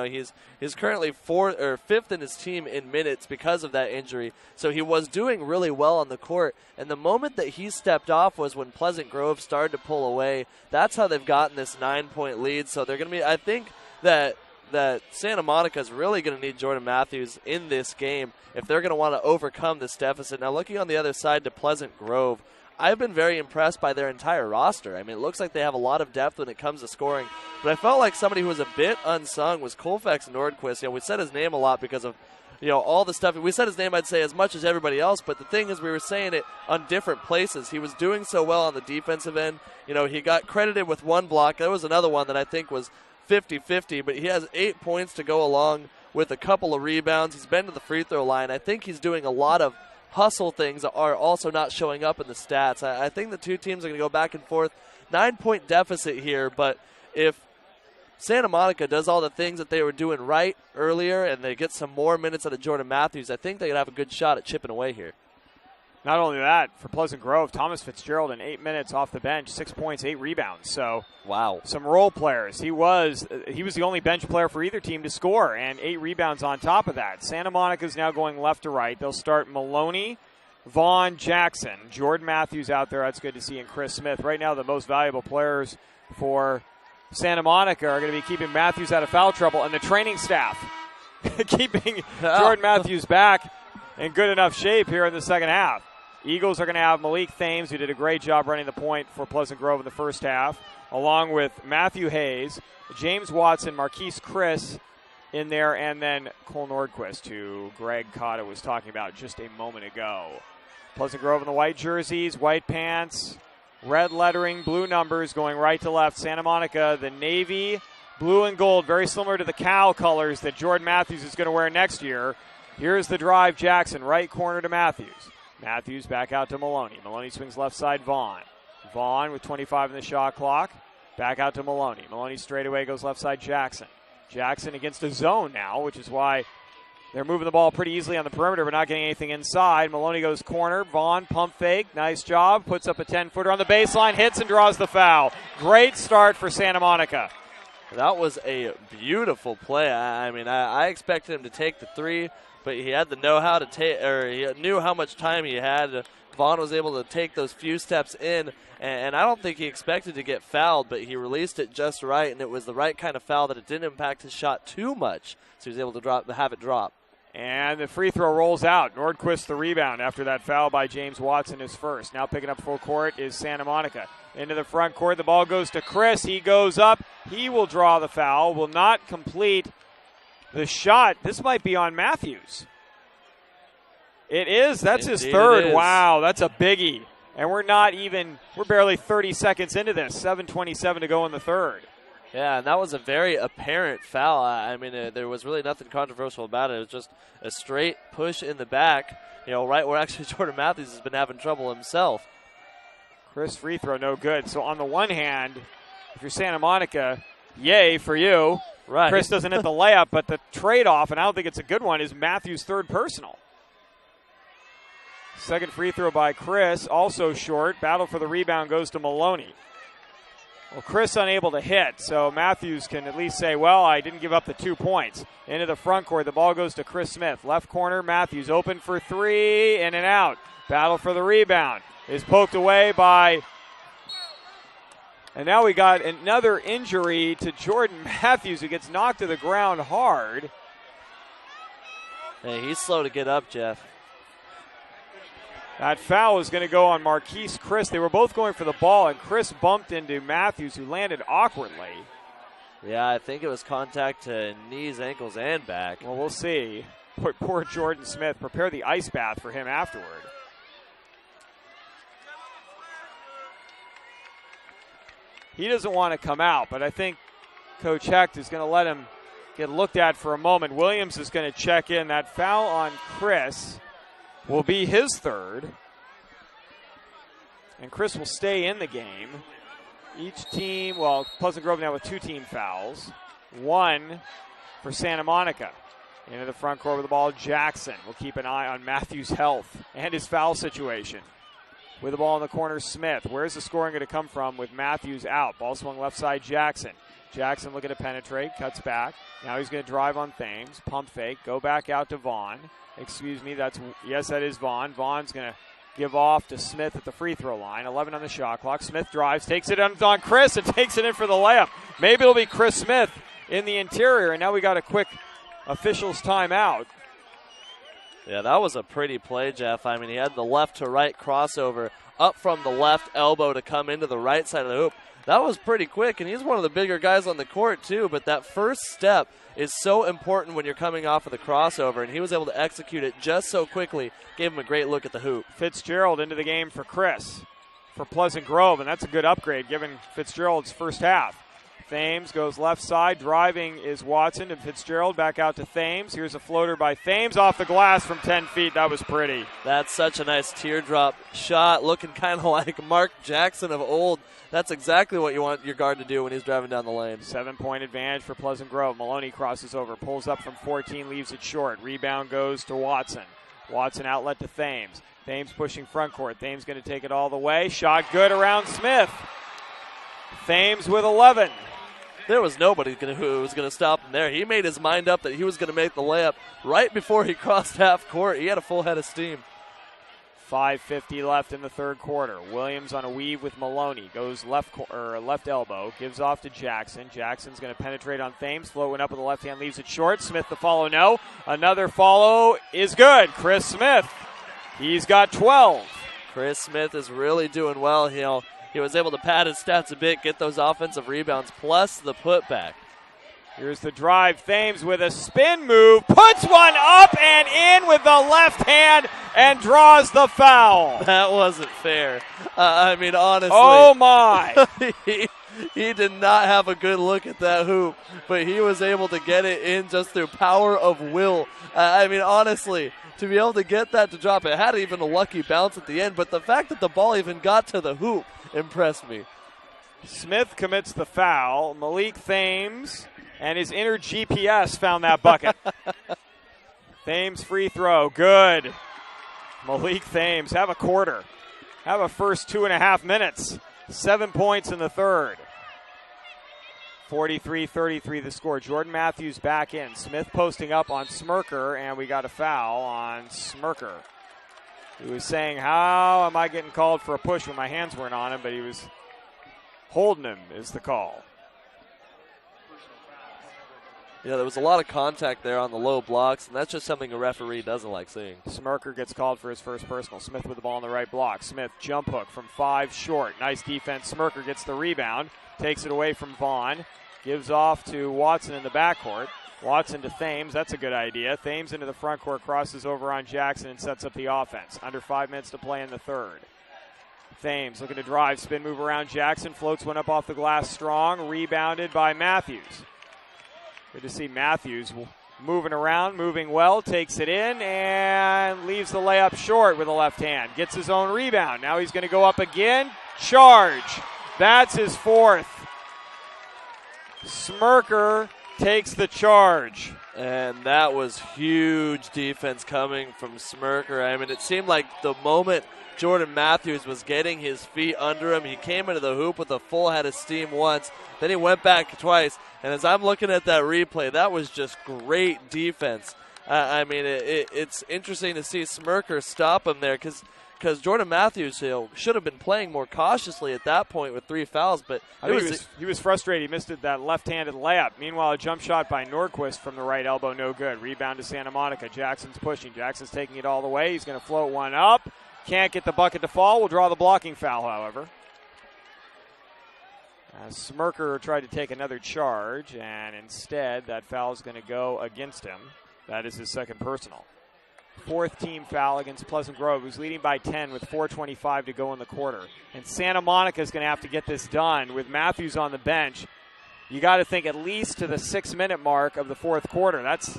He's currently 5th in his team in minutes because of that injury. So he was doing really well on the court, and the moment that he stepped off was when Pleasant Grove started to pull away. That's how they've gotten this 9-point lead. So they're going to be, I think that Santa Monica is really going to need Jordan Matthews in this game if they're going to want to overcome this deficit. Now, looking on the other side to Pleasant Grove, I've been very impressed by their entire roster. I mean, it looks like they have a lot of depth when it comes to scoring, but I felt like somebody who was a bit unsung was Colfax Nordquist. We said his name a lot because of all the stuff. We said his name, I'd say, as much as everybody else, but the thing is we were saying it on different places. He was doing so well on the defensive end. He got credited with 1 block. There was another one that I think was 50-50, but he has 8 points to go along with a couple of rebounds. He's been to the free throw line. I think he's doing a lot of hustle things that are also not showing up in the stats. I think the 2 teams are going to go back and forth. 9-point deficit here, but if Santa Monica does all the things that they were doing right earlier and they get some more minutes out of Jordan Matthews, I think they could have a good shot at chipping away here. Not only that, for Pleasant Grove, Thomas Fitzgerald in 8 minutes off the bench, 6 points, 8 rebounds. So, wow, some role players. He was the only bench player for either team to score, and 8 rebounds on top of that. Santa Monica's now going left to right. They'll start Maloney, Vaughn, Jackson, Jordan Matthews out there. That's good to see, and Chris Smith. Right now, the most valuable players for Santa Monica are going to be keeping Matthews out of foul trouble, and the training staff keeping Jordan Matthews back in good enough shape here in the second half. Eagles are going to have Malik Thames, who did a great job running the point for Pleasant Grove in the first half, along with Matthew Hayes, James Watson, Marquise Chris in there, and then Cole Nordquist, who Greg Cotta was talking about just a moment ago. Pleasant Grove in the white jerseys, white pants, red lettering, blue numbers going right to left. Santa Monica, the navy, blue and gold, very similar to the cow colors that Jordan Matthews is going to wear next year. Here's the drive, Jackson, right corner to Matthews. Matthews back out to Maloney. Maloney swings left side, Vaughn. Vaughn with 25 in the shot clock. Back out to Maloney. Maloney straight away goes left side, Jackson. Jackson against a zone now, which is why they're moving the ball pretty easily on the perimeter, but not getting anything inside. Maloney goes corner. Vaughn, pump fake. Nice job. Puts up a 10-footer on the baseline. Hits and draws the foul. Great start for Santa Monica. That was a beautiful play. I mean, I expected him to take the three, but he had the know-how to take, or he knew how much time he had. Vaughn was able to take those few steps in, and I don't think he expected to get fouled, but he released it just right, and it was the right kind of foul that it didn't impact his shot too much, so he was able to have it drop. And the free throw rolls out. Nordquist the rebound after that foul by James Watson, his first. Now picking up full court is Santa Monica. Into the front court, the ball goes to Chris. He goes up. He will draw the foul, will not complete the shot. This might be on Matthews. It is. That's his third. Wow, that's a biggie. And we're barely 30 seconds into this. 7:27 to go in the third. Yeah, and that was a very apparent foul. I mean, there was really nothing controversial about it. It was just a straight push in the back, right where actually Jordan Matthews has been having trouble himself. Chris free throw, no good. So on the one hand, if you're Santa Monica, yay for you. Right. Chris doesn't hit the layup, but the trade-off, and I don't think it's a good one, is Matthews' third personal. Second free throw by Chris, also short. Battle for the rebound goes to Maloney. Well, Chris unable to hit, so Matthews can at least say, well, I didn't give up the 2 points. Into the front court, the ball goes to Chris Smith. Left corner, Matthews open for three, in and out. Battle for the rebound is poked away by... And now we got another injury to Jordan Matthews, who gets knocked to the ground hard. Hey, he's slow to get up, Jeff. That foul is going to go on Marquise Chris. They were both going for the ball, and Chris bumped into Matthews, who landed awkwardly. Yeah, I think it was contact to knees, ankles, and back. Well, we'll see. Poor Jordan Smith. Prepare the ice bath for him afterward. He doesn't want to come out, but I think Coach Hecht is going to let him get looked at for a moment. Williams is going to check in. That foul on Chris will be his third. And Chris will stay in the game. Each team, Pleasant Grove now with 2 team fouls. 1 for Santa Monica. Into the front court with the ball, Jackson will keep an eye on Matthews' health and his foul situation. With the ball in the corner, Smith. Where's the scoring going to come from with Matthews out? Ball swung left side, Jackson. Jackson looking to penetrate, cuts back. Now he's going to drive on Thames. Pump fake, go back out to Vaughn. Excuse me, that is Vaughn. Vaughn's going to give off to Smith at the free throw line. 11 on the shot clock. Smith drives, takes it on Chris, and takes it in for the layup. Maybe it'll be Chris Smith in the interior, and now we got a quick officials timeout. Yeah, that was a pretty play, Jeff. I mean, he had the left to right crossover up from the left elbow to come into the right side of the hoop. That was pretty quick, and he's one of the bigger guys on the court, too. But that first step is so important when you're coming off of the crossover, and he was able to execute it just so quickly, gave him a great look at the hoop. Fitzgerald into the game for Chris for Pleasant Grove, and that's a good upgrade given Fitzgerald's first half. Thames goes left side. Driving is Watson to Fitzgerald. Back out to Thames. Here's a floater by Thames off the glass from 10 feet. That was pretty. That's such a nice teardrop shot, looking kind of like Mark Jackson of old. That's exactly what you want your guard to do when he's driving down the lane. 7-point advantage for Pleasant Grove. Maloney crosses over, pulls up from 14, leaves it short. Rebound goes to Watson. Watson outlet to Thames. Thames pushing front court. Thames going to take it all the way. Shot good around Smith. Thames with 11. There was nobody who was going to stop him there. He made his mind up that he was going to make the layup right before he crossed half court. He had a full head of steam. 5:50 left in the third quarter. Williams on a weave with Maloney. Goes left elbow. Gives off to Jackson. Jackson's going to penetrate on Thames. Floating up with the left hand. Leaves it short. Smith the follow. No. Another follow is good. Chris Smith. He's got 12. Chris Smith is really doing well. He was able to pad his stats a bit, get those offensive rebounds, plus the putback. Here's the drive. Thames with a spin move. Puts one up and in with the left hand and draws the foul. That wasn't fair. Honestly. Oh, my. He did not have a good look at that hoop, but he was able to get it in just through power of will. Honestly, to be able to get that to drop, it had even a lucky bounce at the end, but the fact that the ball even got to the hoop impressed me. Smith commits the foul. Malik Thames and his inner GPS found that bucket. Thames free throw. Good. Malik Thames, have a quarter. Have a first 2.5 minutes. 7 points in the third. 43-33 the score. Jordan Matthews back in. Smith posting up on Smirker, and we got a foul on Smirker. He was saying, how am I getting called for a push when my hands weren't on him, but he was holding him is the call. Yeah, there was a lot of contact there on the low blocks, and that's just something a referee doesn't like seeing. Smirker gets called for his first personal. Smith with the ball on the right block. Smith jump hook from 5 short. Nice defense. Smirker gets the rebound, takes it away from Vaughn, gives off to Watson in the backcourt. Watson to Thames. That's a good idea. Thames into the front court, crosses over on Jackson and sets up the offense. Under 5 minutes to play in the third. Thames looking to drive, spin move around Jackson, floats one up off the glass strong, rebounded by Matthews. Good to see Matthews moving around, moving well, takes it in, and leaves the layup short with the left hand. Gets his own rebound. Now he's going to go up again. Charge. That's his fourth. Smirker takes the charge. And that was huge defense coming from Smirker. It seemed like the moment Jordan Matthews was getting his feet under him, he came into the hoop with a full head of steam once, then he went back twice. And as I'm looking at that replay, that was just great defense. It's interesting to see Smirker stop him there because Jordan Matthews should have been playing more cautiously at that point with 3 fouls. But he was frustrated. He missed that left-handed layup. Meanwhile, a jump shot by Nordquist from the right elbow, no good. Rebound to Santa Monica. Jackson's pushing. Jackson's taking it all the way. He's going to float one up. Can't get the bucket to fall. We'll draw the blocking foul, however. Smirker tried to take another charge, and instead that foul is going to go against him. That is his second personal. 4th team foul against Pleasant Grove, who's leading by 10 with 4:25 to go in the quarter. And Santa Monica is going to have to get this done with Matthews on the bench. You got to think at least to the 6-minute mark of the fourth quarter. That's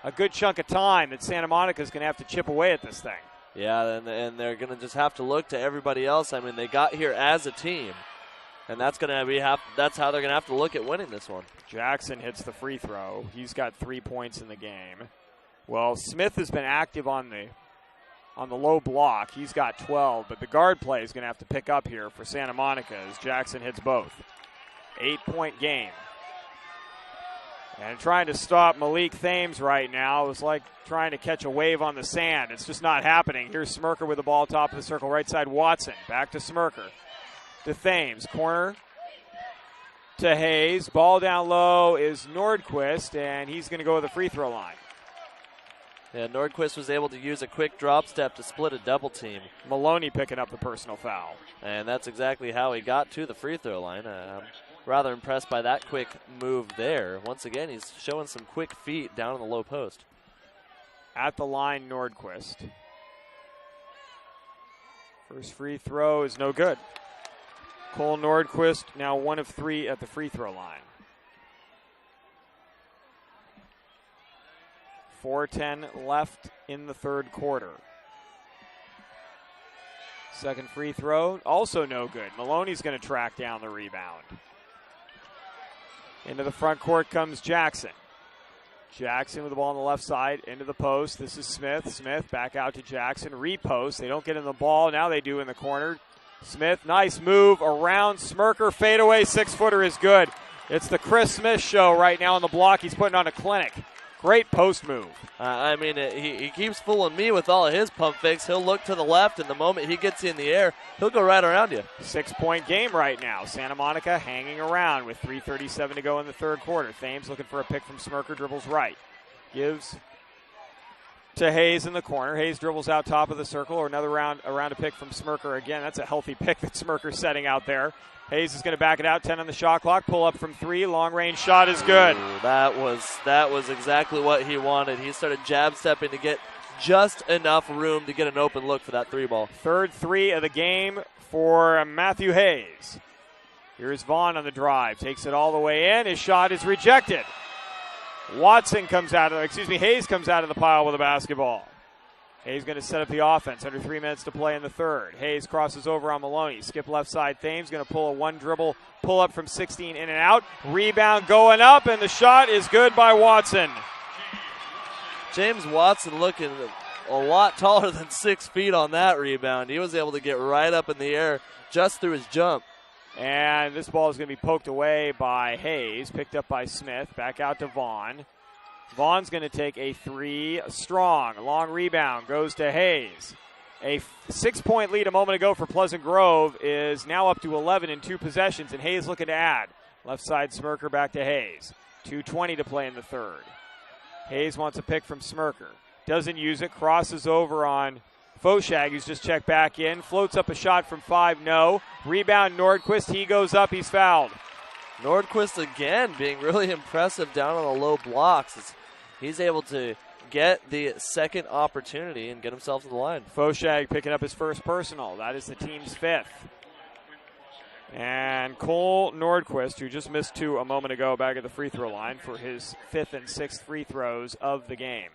a good chunk of time that Santa Monica is going to have to chip away at this thing. Yeah, and they're going to just have to look to everybody else. They got here as a team. And that's how they're going to have to look at winning this one. Jackson hits the free throw. He's got 3 points in the game. Well, Smith has been active on the low block. He's got 12, but the guard play is going to have to pick up here for Santa Monica as Jackson hits both. 8-point game. And trying to stop Malik Thames right now is like trying to catch a wave on the sand. It's just not happening. Here's Smirker with the ball top of the circle. Right side, Watson. Back to Smirker. To Thames. Corner to Hayes. Ball down low is Nordquist, and he's going to go to the free throw line. Yeah, Nordquist was able to use a quick drop step to split a double team. Maloney picking up the personal foul. And that's exactly how he got to the free throw line. I'm rather impressed by that quick move there. Once again, he's showing some quick feet down in the low post. At the line, Nordquist. First free throw is no good. Cole Nordquist now 1 of 3 at the free throw line. 4:10 left in the third quarter. Second free throw, also no good. Maloney's going to track down the rebound. Into the front court comes Jackson. Jackson with the ball on the left side, into the post. This is Smith. Smith back out to Jackson. Repost. They don't get in the ball. Now they do in the corner. Smith, nice move around Smirker. Fadeaway 6-footer is good. It's the Chris Smith show right now on the block. He's putting on a clinic. Great post move. He keeps fooling me with all of his pump fakes. He'll look to the left, and the moment he gets you in the air, he'll go right around you. 6-point game right now. Santa Monica hanging around with 3:37 to go in the third quarter. Thames looking for a pick from Smirker, dribbles right. Gives to Hayes in the corner. Hayes dribbles out top of the circle, or another round a pick from Smirker again. That's a healthy pick that Smirker's setting out there. Hayes is going to back it out, 10 on the shot clock, pull up from 3, long-range shot is good. Ooh, that was exactly what he wanted. He started jab stepping to get just enough room to get an open look for that 3-ball. Third 3 of the game for Matthew Hayes. Here's Vaughn on the drive, takes it all the way in. His shot is rejected. Hayes comes out of the pile with a basketball. Hayes going to set up the offense. Under 3 minutes to play in the third. Hayes crosses over on Maloney. Skip left side. Thames going to pull a one-dribble pull-up from 16 in and out. Rebound going up, and the shot is good by Watson. James Watson looking a lot taller than 6 feet on that rebound. He was able to get right up in the air just through his jump. And this ball is going to be poked away by Hayes. Picked up by Smith. Back out to Vaughn. Vaughn's going to take a 3 strong. Long rebound goes to Hayes. A 6-point lead a moment ago for Pleasant Grove is now up to 11 in 2 possessions, and Hayes looking to add. Left side Smirker back to Hayes. 2:20 to play in the third. Hayes wants a pick from Smirker. Doesn't use it. Crosses over on Foshag, who's just checked back in. Floats up a shot from 5. No. Rebound Nordquist. He goes up. He's fouled. Nordquist again being really impressive down on the low blocks. He's able to get the second opportunity and get himself to the line. Foshag picking up his first personal. That is the team's 5th. And Cole Nordquist, who just missed 2 a moment ago back at the free throw line for his 5th and 6th free throws of the game.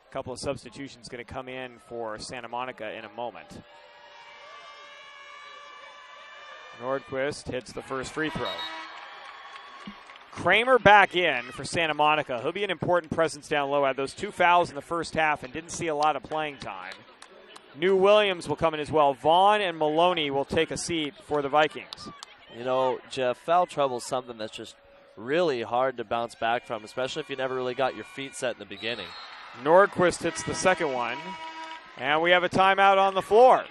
A couple of substitutions going to come in for Santa Monica in a moment. Nordquist hits the first free throw. Kramer back in for Santa Monica. He'll be an important presence down low. Had those 2 fouls in the first half and didn't see a lot of playing time. New Williams will come in as well. Vaughn and Maloney will take a seat for the Vikings. You know, Jeff, foul trouble is something that's just really hard to bounce back from, especially if you never really got your feet set in the beginning. Nordquist hits the second one, and we have a timeout on the floor.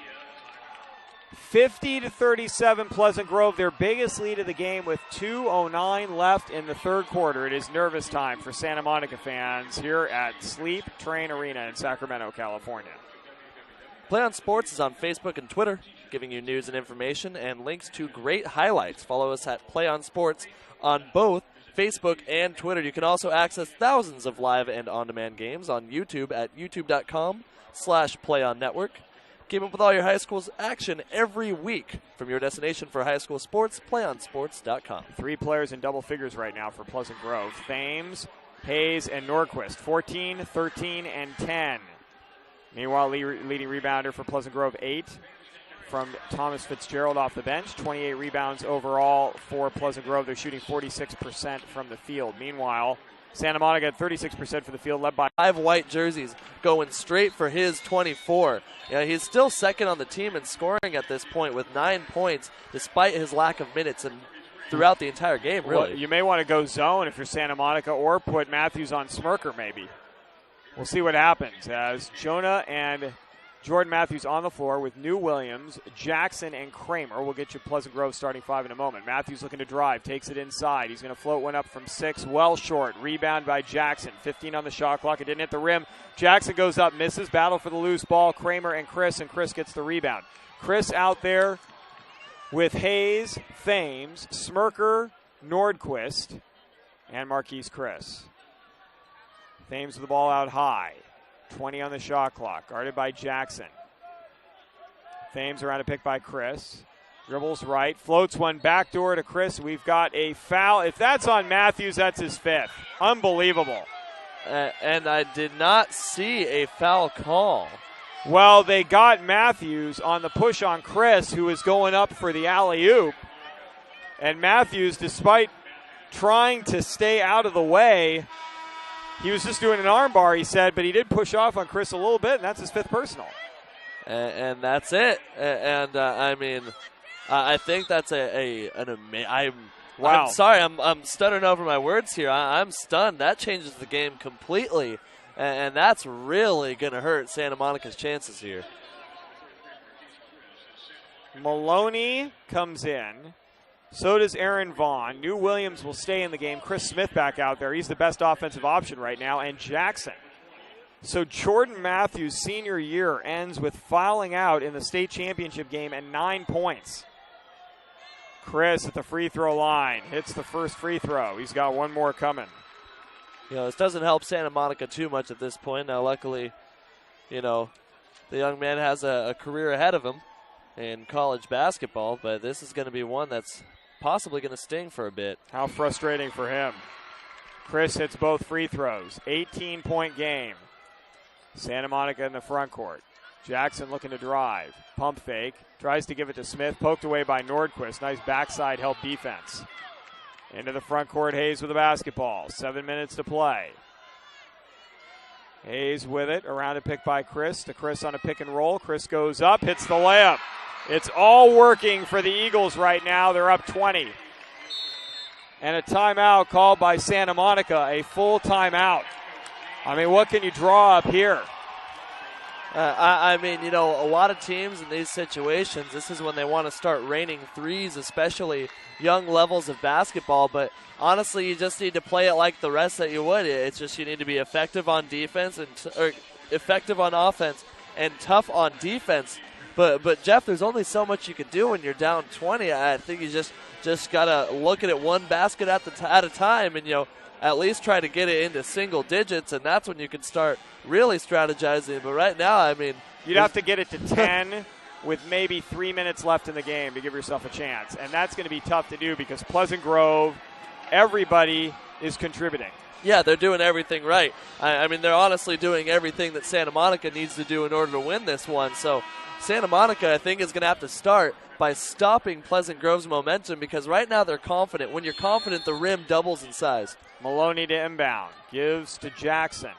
50-37 Pleasant Grove, their biggest lead of the game with 2:09 left in the third quarter. It is nervous time for Santa Monica fans here at Sleep Train Arena in Sacramento, California. Play on Sports is on Facebook and Twitter, giving you news and information and links to great highlights. Follow us at Play on Sports on both Facebook and Twitter. You can also access thousands of live and on-demand games on YouTube at youtube.com/playonnetwork. Keep up with all your high school's action every week from your destination for high school sports, playonsports.com. 3 players in double figures right now for Pleasant Grove. Thames, Hayes, and Nordquist. 14, 13, and 10. Meanwhile, leading rebounder for Pleasant Grove, 8 from Thomas Fitzgerald off the bench. 28 rebounds overall for Pleasant Grove. They're shooting 46% from the field. Meanwhile, Santa Monica at 36% for the field, led by 5 white jerseys going straight for his 24. Yeah, he's still second on the team in scoring at this point with 9 points, despite his lack of minutes and throughout the entire game, really. Well, you may want to go zone if you're Santa Monica, or put Matthews on Smirker maybe. We'll see what happens as Jonah and Jordan Matthews on the floor with New Williams, Jackson, and Kramer. We'll get you Pleasant Grove starting 5 in a moment. Matthews looking to drive, takes it inside. He's going to float one up from 6, well short. Rebound by Jackson. 15 on the shot clock. It didn't hit the rim. Jackson goes up, misses. Battle for the loose ball. Kramer and Chris gets the rebound. Chris out there with Hayes, Thames, Smirker, Nordquist, and Marquise Chris. Thames with the ball out high. 20 on the shot clock, guarded by Jackson. Thames around a pick by Chris. Dribbles right, floats one backdoor to Chris. We've got a foul. If that's on Matthews, that's his 5th. Unbelievable. And I did not see a foul call. Well, they got Matthews on the push on Chris, who is going up for the alley-oop. And Matthews, despite trying to stay out of the way, He was just doing an arm bar, he said, but he did push off on Chris a little bit, and that's his 5th personal. And that's it. And I mean, I think that's an amazing. Wow. I'm sorry, I'm stuttering over my words here. I'm stunned. That changes the game completely, and that's really going to hurt Santa Monica's chances here. Maloney comes in. So does Aaron Vaughn. New Williams will stay in the game. Chris Smith back out there. He's the best offensive option right now. And Jackson. So Jordan Matthews' senior year ends with fouling out in the state championship game and 9 points. Chris at the free throw line hits the first free throw. He's got one more coming. This doesn't help Santa Monica too much at this point. Now, luckily, the young man has a career ahead of him in college basketball, but this is going to be one that's possibly going to sting for a bit. How frustrating for him. Chris hits both free throws. 18-point game. Santa Monica in the front court. Jackson looking to drive. Pump fake. Tries to give it to Smith. Poked away by Nordquist. Nice backside help defense. Into the front court, Hayes with the basketball. 7 minutes to play. Hayes with it. Around a pick by Chris. To Chris on a pick and roll. Chris goes up. Hits the layup. It's all working for the Eagles right now. They're up 20. And a timeout called by Santa Monica. A full timeout. I mean, what can you draw up here? I mean, a lot of teams in these situations, this is when they want to start raining threes, especially young levels of basketball. But honestly, you just need to play it like the rest that you would. It's just you need to be effective on defense or effective on offense and tough on defense. But Jeff, there's only so much you can do when you're down 20. I think you just gotta look at it one basket at a time, and at least try to get it into single digits, and that's when you can start really strategizing. But right now, I mean, you'd have to get it to 10 with maybe 3 minutes left in the game to give yourself a chance, and that's going to be tough to do because Pleasant Grove, everybody is contributing. Yeah, they're doing everything right. I mean, they're honestly doing everything that Santa Monica needs to do in order to win this one. So Santa Monica, I think, is going to have to start by stopping Pleasant Grove's momentum because right now they're confident. When you're confident, the rim doubles in size. Maloney to inbound. Gives to Jackson.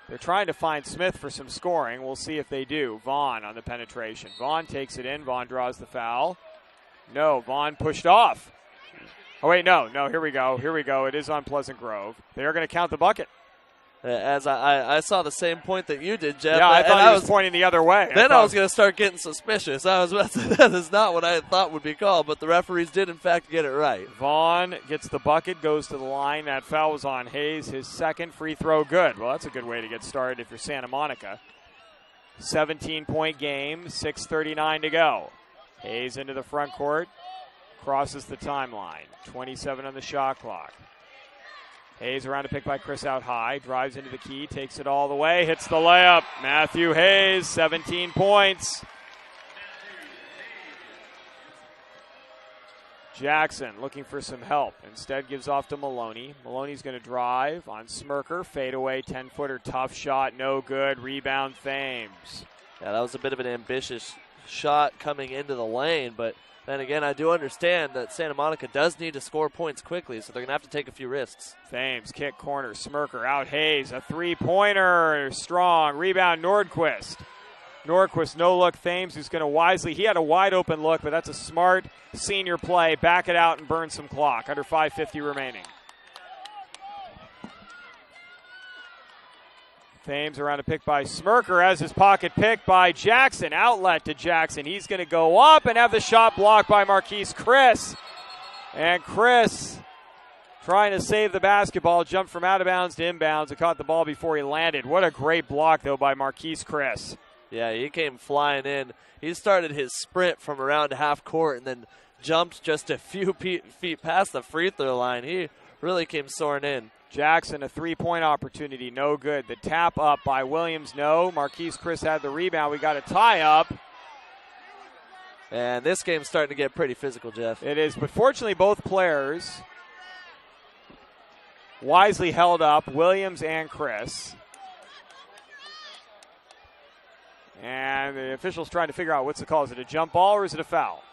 They're trying to find Smith for some scoring. We'll see if they do. Vaughn on the penetration. Vaughn takes it in. Vaughn draws the foul. No, Vaughn pushed off. Oh, wait, no, here we go. It is on Pleasant Grove. They are going to count the bucket. As I saw the same point that you did, Jeff. Yeah, I thought he was pointing the other way. Then I was going to start getting suspicious. I was about to say that is not what I thought would be called, but the referees did, in fact, get it right. Vaughn gets the bucket, goes to the line. That foul was on Hayes. His second free throw good. Well, that's a good way to get started if you're Santa Monica. 17-point game, 6:39 to go. Hayes into the front court, crosses the timeline. 27 on the shot clock. Hayes around a pick by Chris out high, drives into the key, takes it all the way, hits the layup. Matthew Hayes, 17 points. Jackson looking for some help. Instead gives off to Maloney. Maloney's going to drive on Smirker. Fadeaway 10-footer, tough shot, no good. Rebound Thames. Yeah, that was a bit of an ambitious shot coming into the lane, but then again, I do understand that Santa Monica does need to score points quickly, so they're going to have to take a few risks. Thames, kick corner, Smirker, out Hayes, a three-pointer, strong. Rebound, Nordquist. Nordquist, no look, Thames, who's going to wisely, he had a wide-open look, but that's a smart senior play. Back it out and burn some clock. Under 5:50 remaining. Thames around a pick by Smirker as his pocket pick by Jackson. Outlet to Jackson. He's going to go up and have the shot blocked by Marquise Chris. And Chris trying to save the basketball. Jumped from out of bounds to inbounds and caught the ball before he landed. What a great block, though, by Marquise Chris. Yeah, he came flying in. He started his sprint from around half court and then jumped just a few feet past the free throw line. He really came soaring in. Jackson, a three-point opportunity, no good. The tap up by Williams, no. Marquise Chris had the rebound. We got a tie-up. And this game's starting to get pretty physical, Jeff. It is, but fortunately both players wisely held up, Williams and Chris. And the official's trying to figure out what's the call. Is it a jump ball or is it a foul?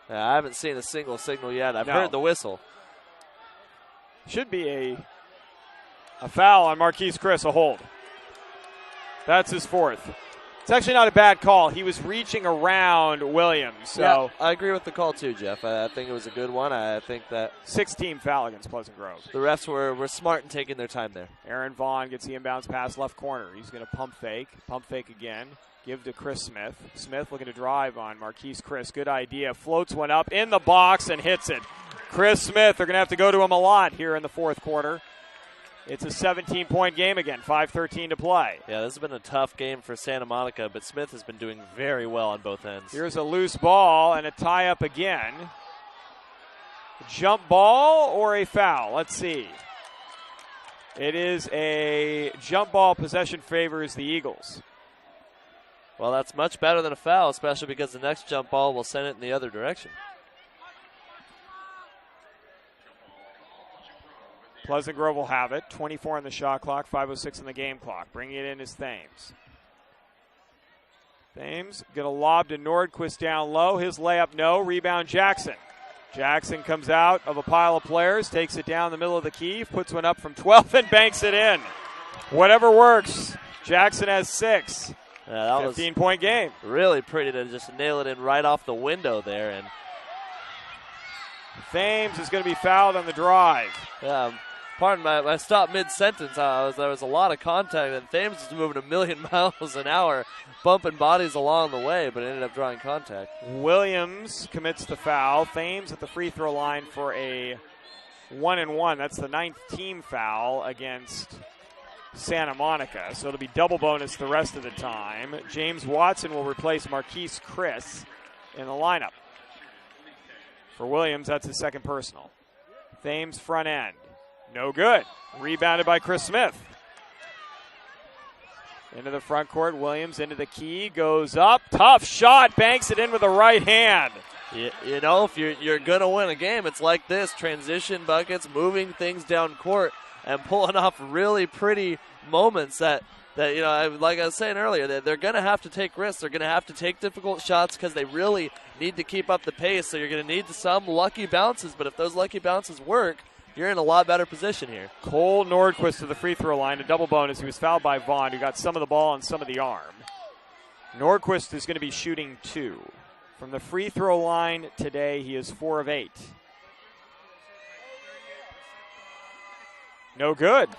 I haven't seen a single signal yet. I've heard the whistle. Should be a A foul on Marquise Chris, a hold. That's his fourth. It's actually not a bad call. He was reaching around Williams. So yeah, I agree with the call too, Jeff. I think it was a good one. I think that 6-team foul against Pleasant Grove. The refs were smart in taking their time there. Aaron Vaughn gets the inbounds pass left corner. He's going to pump fake again. Give to Chris Smith. Smith looking to drive on Marquise Chris. Good idea. Floats one up in the box and hits it. Chris Smith, they're going to have to go to him a lot here in the fourth quarter. It's a 17-point game again, 5:13 to play. Yeah, this has been a tough game for Santa Monica, but Smith has been doing very well on both ends. Here's a loose ball and a tie-up again. Jump ball or a foul? Let's see. It is a jump ball. Possession favors the Eagles. Well, that's much better than a foul, especially because the next jump ball will send it in the other direction. Pleasant Grove will have it. 24 on the shot clock, 5:06 on the game clock. Bringing it in is Thames. Thames going to lob to Nordquist down low. His layup, no. Rebound, Jackson. Jackson comes out of a pile of players, takes it down the middle of the key, puts one up from 12 and banks it in. Whatever works. Jackson has 6. Yeah, that 15-point game. Really pretty to just nail it in right off the window there. And Thames is going to be fouled on the drive. Pardon my stop mid-sentence. There was a lot of contact, and Thames is moving a million miles an hour, bumping bodies along the way, but ended up drawing contact. Williams commits the foul. Thames at the free throw line for a 1-and-1. That's the 9th team foul against Santa Monica. So it'll be double bonus the rest of the time. James Watson will replace Marquise Chris in the lineup. For Williams, that's his second personal. Thames front end. No good. Rebounded by Chris Smith. Into the front court. Williams into the key. Goes up. Tough shot. Banks it in with the right hand. You know, if you're going to win a game, it's like this. Transition buckets, moving things down court, and pulling off really pretty moments that you know, like I was saying earlier, that they're going to have to take risks. They're going to have to take difficult shots because they really need to keep up the pace. So you're going to need some lucky bounces, but if those lucky bounces work, you're in a lot better position here. Cole Nordquist to the free throw line, a double bonus. He was fouled by Vaughn, who got some of the ball and some of the arm. Nordquist is going to be shooting 2. From the free throw line today, he is 4 of 8. No good.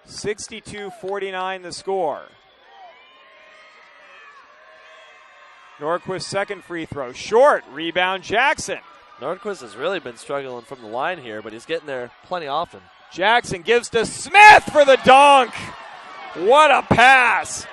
(62-49) the score. Nordquist's second free throw. Short. Rebound, Jackson. Nordquist has really been struggling from the line here, but he's getting there plenty often. Jackson gives to Smith for the dunk. What a pass.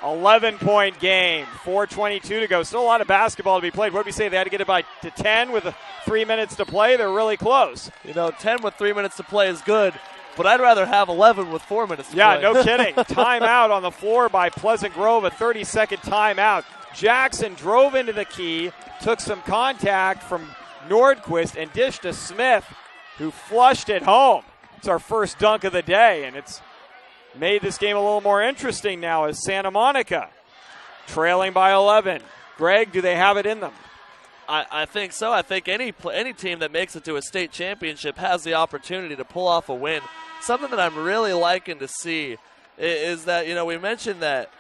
11-point game. 4:22 to go. Still a lot of basketball to be played. What did we say? They had to get it to 10 with 3 minutes to play. They're really close. You know, 10 with 3 minutes to play is good, but I'd rather have 11 with 4 minutes to play. Yeah, no kidding. Timeout on the floor by Pleasant Grove, a 30-second timeout. Jackson drove into the key, took some contact from Nordquist, and dished to Smith, who flushed it home. It's our first dunk of the day, and it's made this game a little more interesting now as Santa Monica trailing by 11. Greg, do they have it in them? I think so. I think any team that makes it to a state championship has the opportunity to pull off a win. Something that I'm really liking to see is that, you know, we mentioned that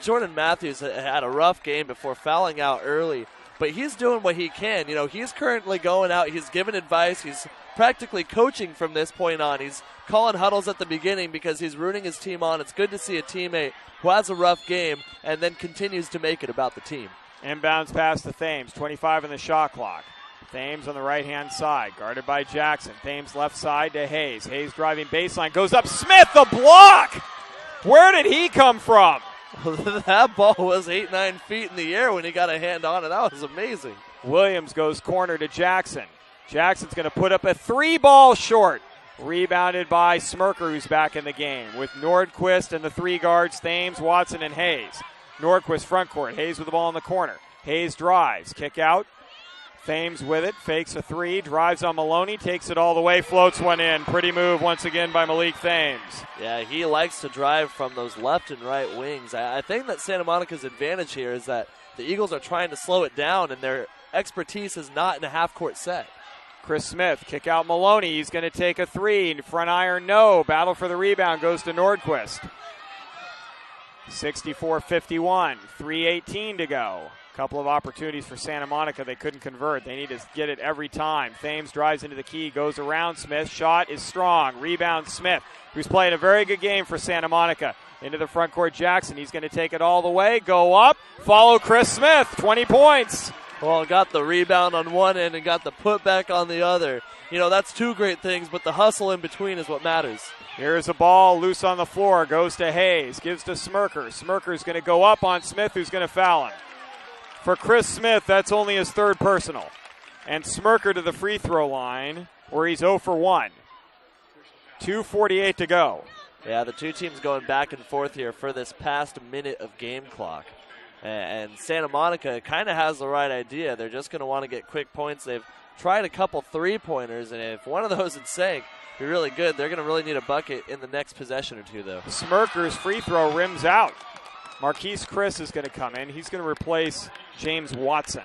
Jordan Matthews had a rough game before fouling out early, but he's doing what he can. You know, he's currently going out, he's giving advice, he's practically coaching from this point on. He's calling huddles at the beginning because he's rooting his team on. It's good to see a teammate who has a rough game and then continues to make it about the team. Inbounds pass to Thames, 25 on the shot clock. Thames on the right-hand side, guarded by Jackson. Thames left side to Hayes. Hayes driving baseline, goes up. Smith, the block! Where did he come from? That ball was 8-9 feet in the air when he got a hand on it. That was amazing. Williams goes corner to Jackson. Jackson's going to put up a 3-ball short. Rebounded by Smirker, who's back in the game, with Nordquist and the 3 guards, Thames, Watson, and Hayes. Nordquist front court. Hayes with the ball in the corner. Hayes drives. Kick out. Thames with it. Fakes a 3. Drives on Maloney. Takes it all the way. Floats one in. Pretty move once again by Malik Thames. Yeah, he likes to drive from those left and right wings. I think that Santa Monica's advantage here is that The Eagles are trying to slow it down, and their expertise is not in a half-court set. Chris Smith, kick out Maloney. He's going to take a three. Front iron, no. Battle for the rebound goes to Nordquist. 64-51, 3:18 to go. Couple of opportunities for Santa Monica. They couldn't convert. They need to get it every time. Thames drives into the key, goes around Smith. Shot is strong. Rebound Smith, who's playing a very good game for Santa Monica. Into the front court, Jackson. He's going to take it all the way, go up, follow Chris Smith, 20 points. Well, got the rebound on one end and got the putback on the other. You know, that's two great things, but the hustle in between is what matters. Here's a ball loose on the floor, goes to Hayes, gives to Smirker. Smirker's going to go up on Smith, who's going to foul him. For Chris Smith, that's only his third personal. And Smirker to the free throw line, where he's 0 for 1. 2:48 to go. Yeah, the two teams going back and forth here for this past minute of game clock. And Santa Monica kind of has the right idea. They're just going to want to get quick points. They've tried a couple three-pointers, and if one of those had sank, be really good. They're going to really need a bucket in the next possession or two, though. Smirker's free throw rims out. Marquise Chris is going to come in. He's going to replace James Watson.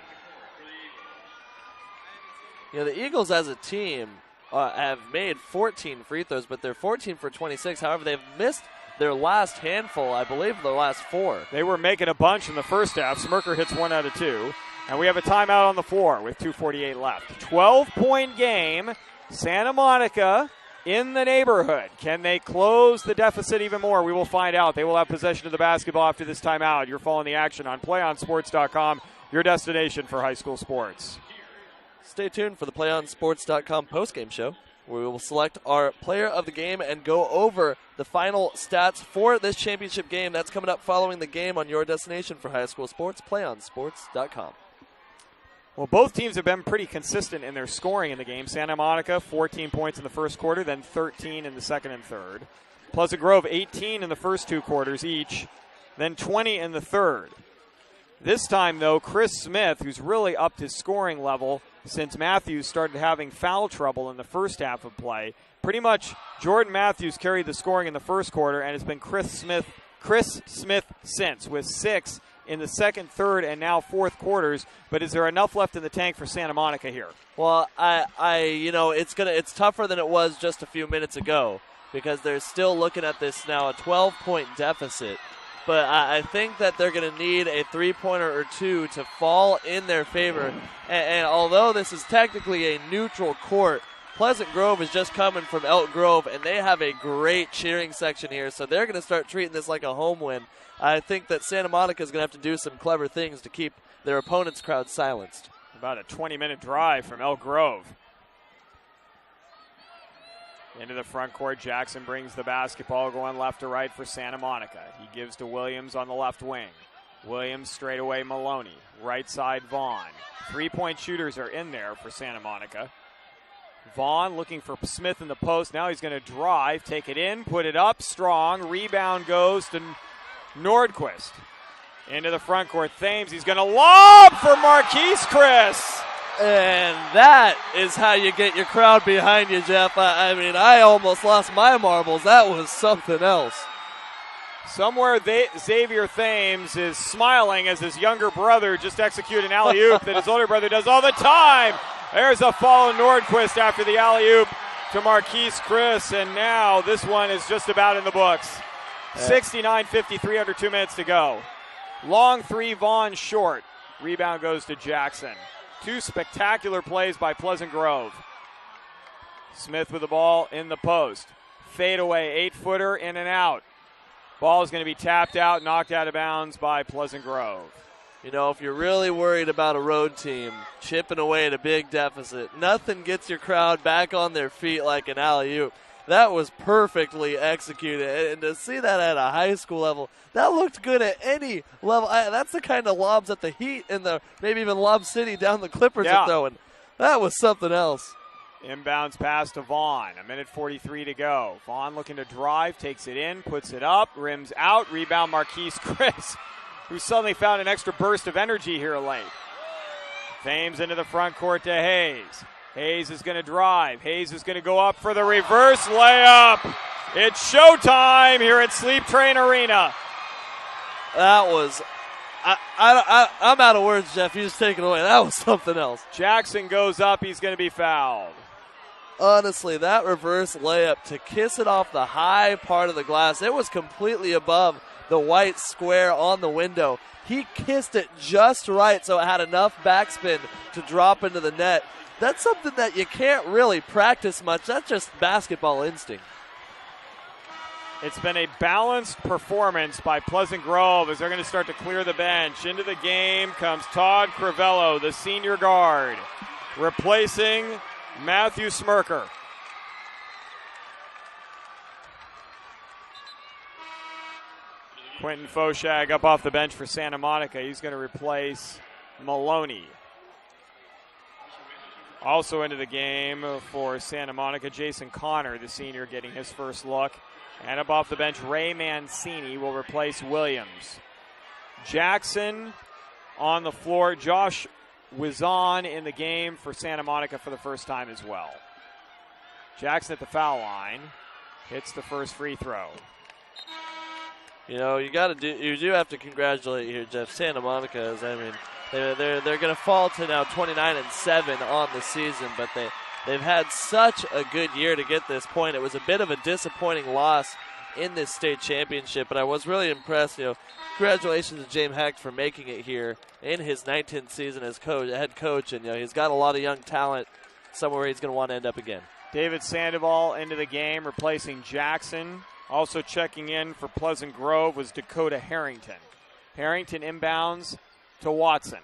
You know, the Eagles as a team have made 14 free throws, but they're 14 for 26. However, they've missed their last handful, I believe their last 4. They were making a bunch in the first half. Smirker hits 1 out of 2. And we have a timeout on the floor with 2:48 left. 12-point game. Santa Monica in the neighborhood. Can they close the deficit even more? We will find out. They will have possession of the basketball after this timeout. You're following the action on PlayOnSports.com, your destination for high school sports. Stay tuned for the PlayOnSports.com postgame show, where we will select our player of the game and go over the final stats for this championship game. That's coming up following the game on your destination for high school sports, PlayOnSports.com. Well, both teams have been pretty consistent in their scoring in the game. Santa Monica, 14 points in the first quarter, then 13 in the second and third. Pleasant Grove, 18 in the first 2 quarters each, then 20 in the third. This time, though, Chris Smith, who's really upped his scoring level since Matthews started having foul trouble in the first half of play. Pretty much Jordan Matthews carried the scoring in the first quarter, and it's been Chris Smith since, with 6 in the second, third, and now fourth quarters. But is there enough left in the tank for Santa Monica here? Well, it's tougher than it was just a few minutes ago, because they're still looking at this now, a 12-point deficit. But I think that they're going to need a three-pointer or two to fall in their favor. And although this is technically a neutral court, Pleasant Grove is just coming from Elk Grove, and they have a great cheering section here, so they're going to start treating this like a home win. I think that Santa Monica is going to have to do some clever things to keep their opponent's crowd silenced. About a 20-minute drive from Elk Grove. Into the front court, Jackson brings the basketball going left to right for Santa Monica. He gives to Williams on the left wing. Williams straight away Maloney. Right side Vaughn. 3-point shooters are in there for Santa Monica. Vaughn looking for Smith in the post. Now he's going to drive, take it in, put it up strong. Rebound goes to Nordquist. Into the front court, Thames. He's going to lob for Marquise Chris. And that is how you get your crowd behind you, Jeff. I mean, I almost lost my marbles. That was something else. Somewhere Xavier Thames is smiling as his younger brother just executed an alley-oop that his older brother does all the time. There's a fall of Nordquist after the alley-oop to Marquise Chris, and now this one is just about in the books. 69-53 under 2 minutes to go. Long three, Vaughn short. Rebound goes to Jackson. 2 spectacular plays by Pleasant Grove. Smith with the ball in the post. Fade away, 8-footer, in and out. Ball is going to be tapped out, knocked out of bounds by Pleasant Grove. You know, if you're really worried about a road team chipping away at a big deficit, nothing gets your crowd back on their feet like an alley-oop. That was perfectly executed. And to see that at a high school level, that looked good at any level. That's the kind of lobs that the Heat and maybe even Lob City down the Clippers are throwing. That was something else. Inbounds pass to Vaughn. 1:43 to go. Vaughn looking to drive, takes it in, puts it up, rims out. Rebound Marquise Chris, who suddenly found an extra burst of energy here late. Thames into the front court to Hayes. Hayes is going to drive. Hayes is going to go up for the reverse layup. It's showtime here at Sleep Train Arena. That was I'm out of words, Jeff. You just take it away. That was something else. Jackson goes up. He's going to be fouled. Honestly, that reverse layup to kiss it off the high part of the glass, it was completely above the white square on the window. He kissed it just right so it had enough backspin to drop into the net. That's something that you can't really practice much. That's just basketball instinct. It's been a balanced performance by Pleasant Grove as they're going to start to clear the bench. Into the game comes Todd Crivello, the senior guard, replacing Matthew Smirker. Quentin Foshag up off the bench for Santa Monica. He's going to replace Maloney. Also into the game for Santa Monica, Jason Connor, the senior, getting his first look. And up off the bench, Ray Mancini will replace Williams. Jackson on the floor. Josh Wizon in the game for Santa Monica for the first time as well. Jackson at the foul line. Hits the first free throw. You know, you do have to congratulate here, Jeff. Santa Monica is, I mean, they're going to fall to now 29-7 on the season, but they've had such a good year to get this point. It was a bit of a disappointing loss in this state championship, but I was really impressed. You know, congratulations to James Hecht for making it here in his 19th season as head coach, and you know he's got a lot of young talent somewhere he's going to want to end up again. David Sandoval into the game, replacing Jackson. Also checking in for Pleasant Grove was Dakota Harrington. Harrington inbounds to Watson.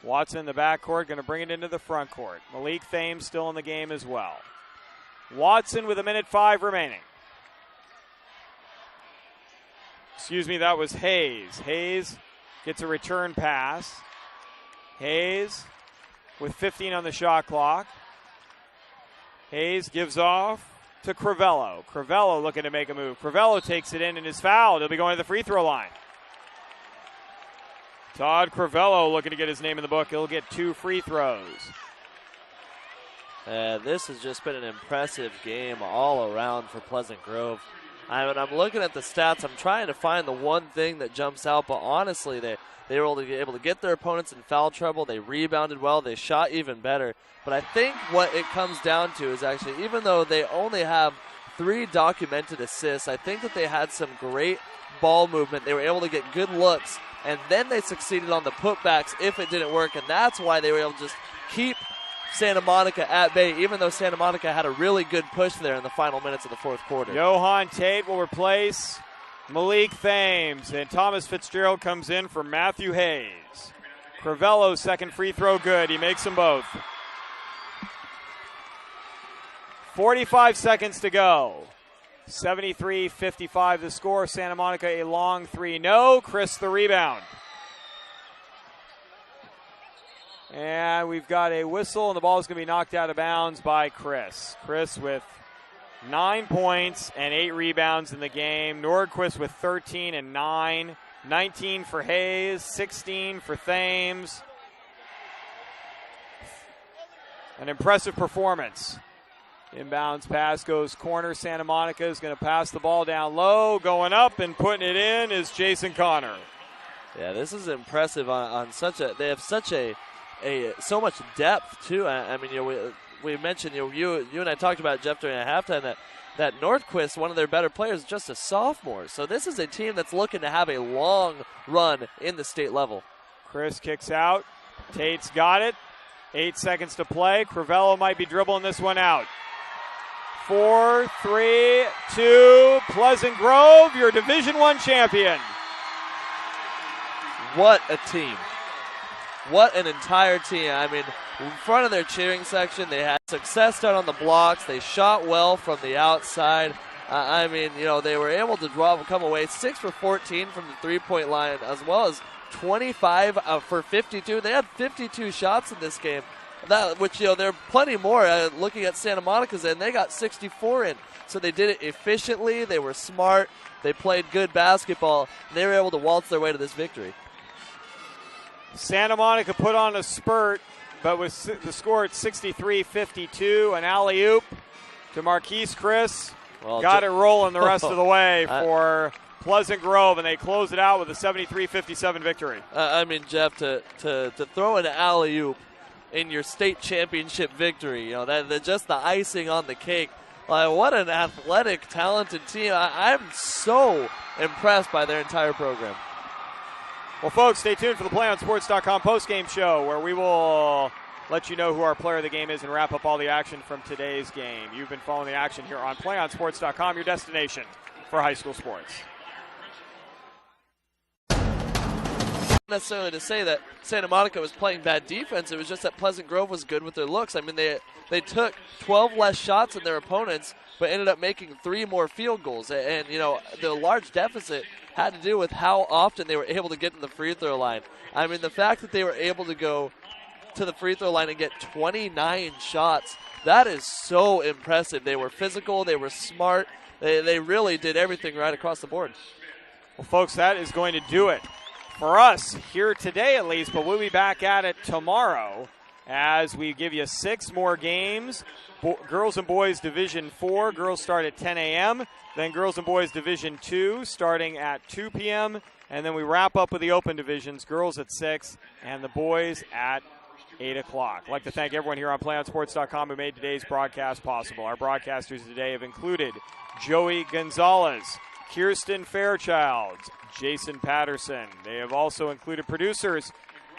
Watson in the backcourt, going to bring it into the front court. Malik Thames still in the game as well. Watson with 1:05 remaining. Excuse me, that was Hayes. Hayes gets a return pass. Hayes with 15 on the shot clock. Hayes gives off to Crivello. Crivello looking to make a move. Crivello takes it in and is fouled. He'll be going to the free throw line. Todd Crivello looking to get his name in the book. He'll get 2 free throws. This has just been an impressive game all around for Pleasant Grove. I'm looking at the stats. I'm trying to find the one thing that jumps out, but honestly, they were able to get their opponents in foul trouble. They rebounded well. They shot even better. But I think what it comes down to is actually, even though they only have 3 documented assists, I think that they had some great ball movement. They were able to get good looks, and then they succeeded on the putbacks if it didn't work, and that's why they were able to just keep Santa Monica at bay, even though Santa Monica had a really good push there in the final minutes of the fourth quarter. Johan Tate will replace Malik Thames, and Thomas Fitzgerald comes in for Matthew Hayes. Crivello's second free throw good. He makes them both. 45 seconds to go. 73-55 the score. Santa Monica a long 3. No. Chris the rebound. And we've got a whistle, and the ball is going to be knocked out of bounds by Chris. Chris with 9 points and 8 rebounds in the game. Nordquist with 13 and 9. 19 for Hayes, 16 for Thames. An impressive performance. Inbounds pass goes corner. Santa Monica is going to pass the ball down low. Going up and putting it in is Jason Connor. Yeah, this is impressive on such a. They have such so much depth too. I mean, you know, we mentioned you and I talked about Jeff during a halftime that Nordquist, one of their better players, is just a sophomore. So this is a team that's looking to have a long run in the state level. Chris kicks out. Tate's got it. 8 seconds to play. Crivello might be dribbling this one out. 4, 3, 2. Pleasant Grove, your Division I champion. What a team. What an entire team. I mean, in front of their cheering section, they had success down on the blocks. They shot well from the outside. I mean, you know, they were able to come away 6 for 14 from the three-point line, as well as 25 for 52. They had 52 shots in this game, which, you know, there are plenty more. Looking at Santa Monica's end, they got 64 in. So they did it efficiently. They were smart. They played good basketball. They were able to waltz their way to this victory. Santa Monica put on a spurt, but with the score at 63-52, an alley-oop to Marquise Chris. Got it rolling the rest of the way for Pleasant Grove, and they close it out with a 73-57 victory. I mean, Jeff, to throw an alley-oop in your state championship victory, that just the icing on the cake. What an athletic, talented team. I'm so impressed by their entire program. Well, folks, stay tuned for the PlayOnSports.com postgame show, where we will let you know who our player of the game is and wrap up all the action from today's game. You've been following the action here on PlayOnSports.com, your destination for high school sports. Not necessarily to say that Santa Monica was playing bad defense. It was just that Pleasant Grove was good with their looks. I mean, they took 12 less shots than their opponents, but ended up making 3 more field goals. And the large deficit had to do with how often they were able to get to the free throw line. I mean, the fact that they were able to go to the free throw line and get 29 shots, that is so impressive. They were physical, they were smart, they really did everything right across the board. Well, folks, that is going to do it for us here today at least, but we'll be back at it tomorrow as we give you 6 more games. Girls and Boys Division 4, girls start at 10 a.m., then Girls and Boys Division 2 starting at 2 p.m., and then we wrap up with the open divisions, girls at 6 and the boys at 8 o'clock. I'd like to thank everyone here on PlayOnSports.com who made today's broadcast possible. Our broadcasters today have included Joey Gonzalez, Kirsten Fairchild, Jason Patterson. They have also included producers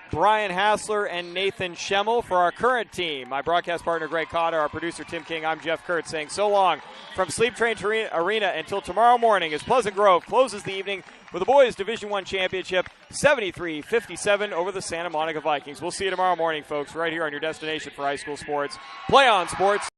Brian Hassler and Nathan Schemmel. For our current team, my broadcast partner Greg Cotter, our producer Tim King, I'm Jeff Kurtz saying so long from Sleep Train Arena until tomorrow morning as Pleasant Grove closes the evening with the boys Division I championship 73-57 over the Santa Monica Vikings. We'll see you tomorrow morning, folks, right here on your destination for high school sports. Play On Sports.